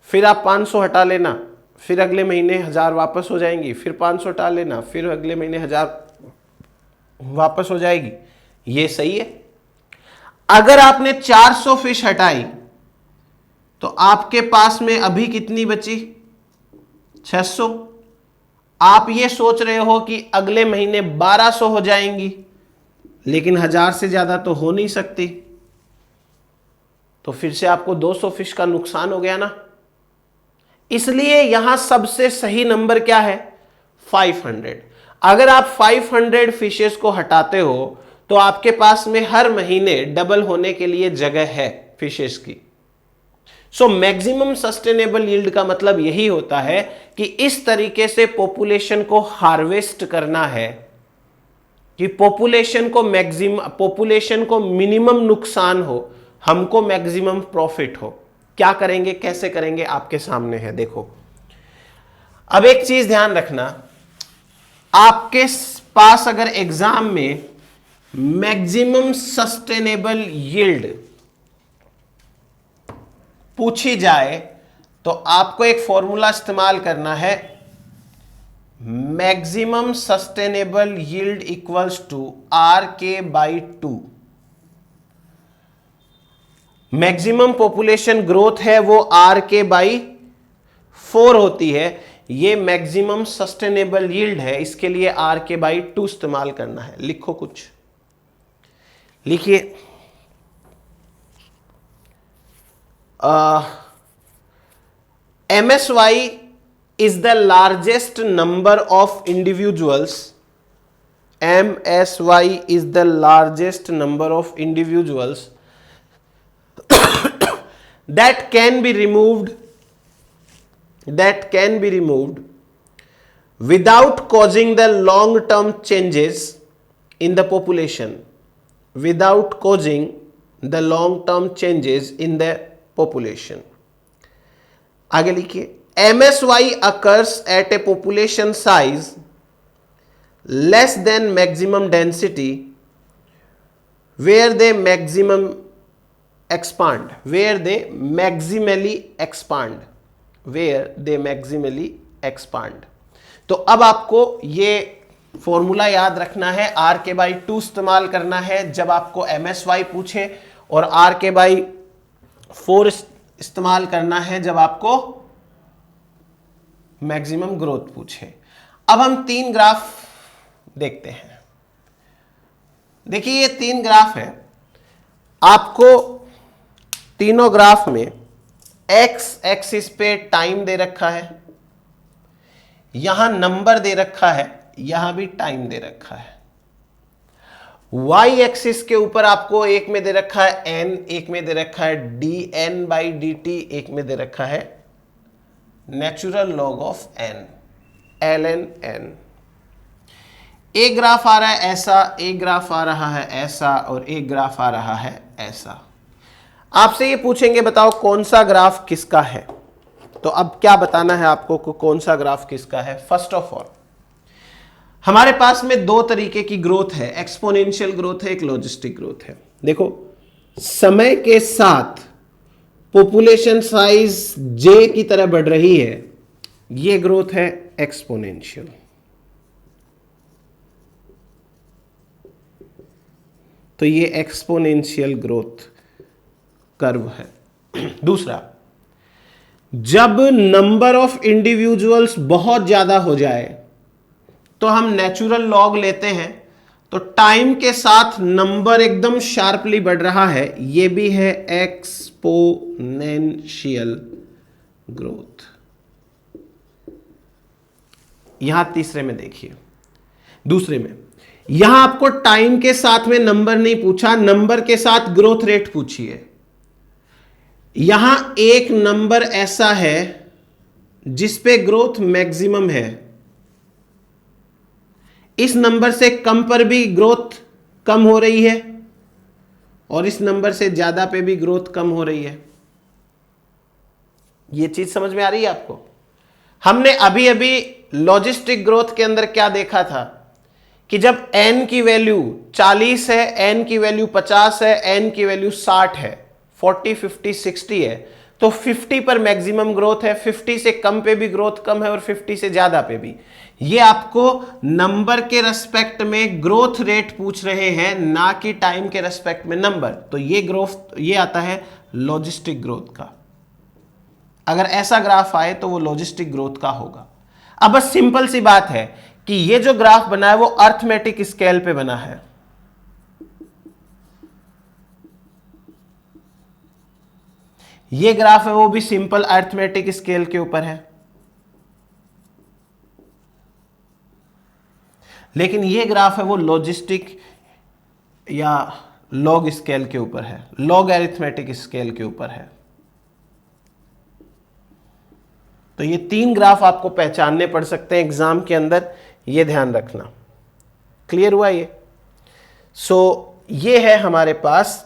फिर आप 500 हटा लेना, फिर अगले महीने 1000 वापस हो जाएंगी, फिर 500 हटा लेना, फिर अगले महीने 1000 वापस हो जाएगी। ये सही है। अगर आपने 400 फिश हटाई तो आपके पास में अभी कितनी बची? 600। आप ये सोच रहे हो कि अगले महीने 1200 हो जाएंगी, लेकिन 1000 से ज्यादा तो हो नहीं सकती, तो फिर से आपको 200 फिश का नुकसान हो गया ना। इसलिए यहां सबसे सही नंबर क्या है? 500। अगर आप 500 फिशेस को हटाते हो तो आपके पास में हर महीने डबल होने के लिए जगह है फिशेस की। सो मैक्सिमम सस्टेनेबल यील्ड का मतलब यही होता है कि इस तरीके से पॉपुलेशन को हार्वेस्ट करना है कि पॉपुलेशन को मिनिमम नुकसान हो, हमको मैक्सिमम प्रॉफिट हो। क्या करेंगे, कैसे करेंगे, आपके सामने है, देखो। अब एक चीज ध्यान रखना, आपके पास अगर एग्जाम में मैक्सिमम सस्टेनेबल यील्ड पूछी जाए तो आपको एक फॉर्मूला इस्तेमाल करना है, maximum sustainable yield equals to RK/2। Maximum population growth है वो RK/4 होती है। ये मैक्सिमम सस्टेनेबल यील्ड है, इसके लिए RK/2 इस्तेमाल करना है। लिखो कुछ, लिखिए। MSY is the largest number of individuals. MSY is the largest number of individuals that can be removed without causing the long term changes in the population, without causing the long term changes in the population। आगे लिखिए, MSY occurs at a population size less than maximum density where they maximally expand। तो अब आपको ये formula याद रखना है, RK/2 इस्तेमाल करना है जब आपको MSY पूछे, और RK/4 इस्तेमाल करना है जब आपको मैक्सिमम ग्रोथ पूछे। अब हम 3 ग्राफ देखते हैं। देखिए ये 3 ग्राफ है, आपको तीनों ग्राफ में एक्स एक्सिस पे टाइम दे रखा है, यहां नंबर दे रखा है, यहां भी टाइम दे रखा है। वाई एक्सिस के ऊपर आपको एक में दे रखा है n, एक में दे रखा है dN/dt, एक में दे रखा है natural log of n, ln n। एक ग्राफ आ रहा है ऐसा, एक ग्राफ आ रहा है ऐसा, और एक ग्राफ आ रहा है ऐसा। आपसे ये पूछेंगे बताओ कौन सा ग्राफ किसका है, तो अब क्या बताना है आपको को कौन सा ग्राफ किसका है। फर्स्ट ऑफ ऑल हमारे पास में 2 तरीके की ग्रोथ है, एक्सपोनेंशियल ग्रोथ है, एक लॉजिस्टिक ग्रोथ है। देखो, समय के साथ पॉपुलेशन साइज जे की तरह बढ़ रही है, ये ग्रोथ है एक्सपोनेंशियल। तो ये एक्सपोनेंशियल ग्रोथ कर्व है। दूसरा, जब नंबर ऑफ इंडिविजुअल्स बहुत ज्यादा हो जाए तो हम नेचुरल लॉग लेते हैं, तो टाइम के साथ नंबर एकदम शार्पली बढ़ रहा है, ये भी है एक्सपोनेंशियल ग्रोथ। यहां तीसरे में देखिए, दूसरे में यहां आपको टाइम के साथ में नंबर नहीं पूछा, नंबर के साथ ग्रोथ रेट पूछी है। यहां एक नंबर ऐसा है जिस पे ग्रोथ मैक्सिमम है, इस नंबर से कम पर भी ग्रोथ कम हो रही है और इस नंबर से ज्यादा पे भी ग्रोथ कम हो रही है। यह चीज समझ में आ रही है आपको? हमने अभी अभी लॉजिस्टिक ग्रोथ के अंदर क्या देखा था कि जब n की वैल्यू 40 है, n की वैल्यू 50 है, n की वैल्यू 60 है, 40, 50, 60 है, तो 50 पर मैक्सिमम ग्रोथ है, 50 से कम पे भी ग्रोथ कम है और 50 से ज्यादा पे भी। ये आपको नंबर के रेस्पेक्ट में ग्रोथ रेट पूछ रहे हैं, ना कि टाइम के रेस्पेक्ट में नंबर। तो ये ग्रोथ, ये आता है लॉजिस्टिक ग्रोथ का। अगर ऐसा ग्राफ आए तो वो लॉजिस्टिक ग्रोथ का होगा। अब बस सिंपल सी बात है कि ये जो ग्राफ बना है वो अर्थमेटिक स्केल पे बना है। ये ग्राफ है वो भी सिंपल अर्थमेटिक स्केल के ऊपर है, लेकिन ये ग्राफ है वो लॉजिस्टिक या लॉग स्केल के ऊपर है, लॉग अरिथमेटिक स्केल के ऊपर है। तो ये तीन ग्राफ आपको पहचानने पड़ सकते हैं एग्जाम के अंदर, ये ध्यान रखना। क्लियर हुआ ये? ये है हमारे पास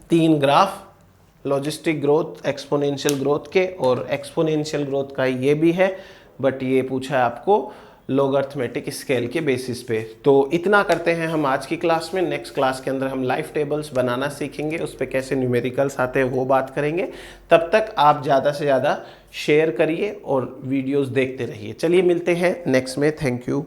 तीन graph, logistic growth, exponential growth के, और एक्सपोनेंशियल ग्रोथ का ये भी है, बट ये पूछा है आपको लॉगरिथमेटिक स्केल के बेसिस पे। तो इतना करते हैं हम आज की क्लास में। नेक्स्ट क्लास के अंदर हम लाइफ टेबल्स बनाना सीखेंगे, उस पर कैसे न्यूमेरिकल्स आते हैं वो बात करेंगे। तब तक आप ज़्यादा से ज़्यादा शेयर करिए और वीडियोस देखते रहिए। चलिए मिलते हैं नेक्स्ट में। Thank you.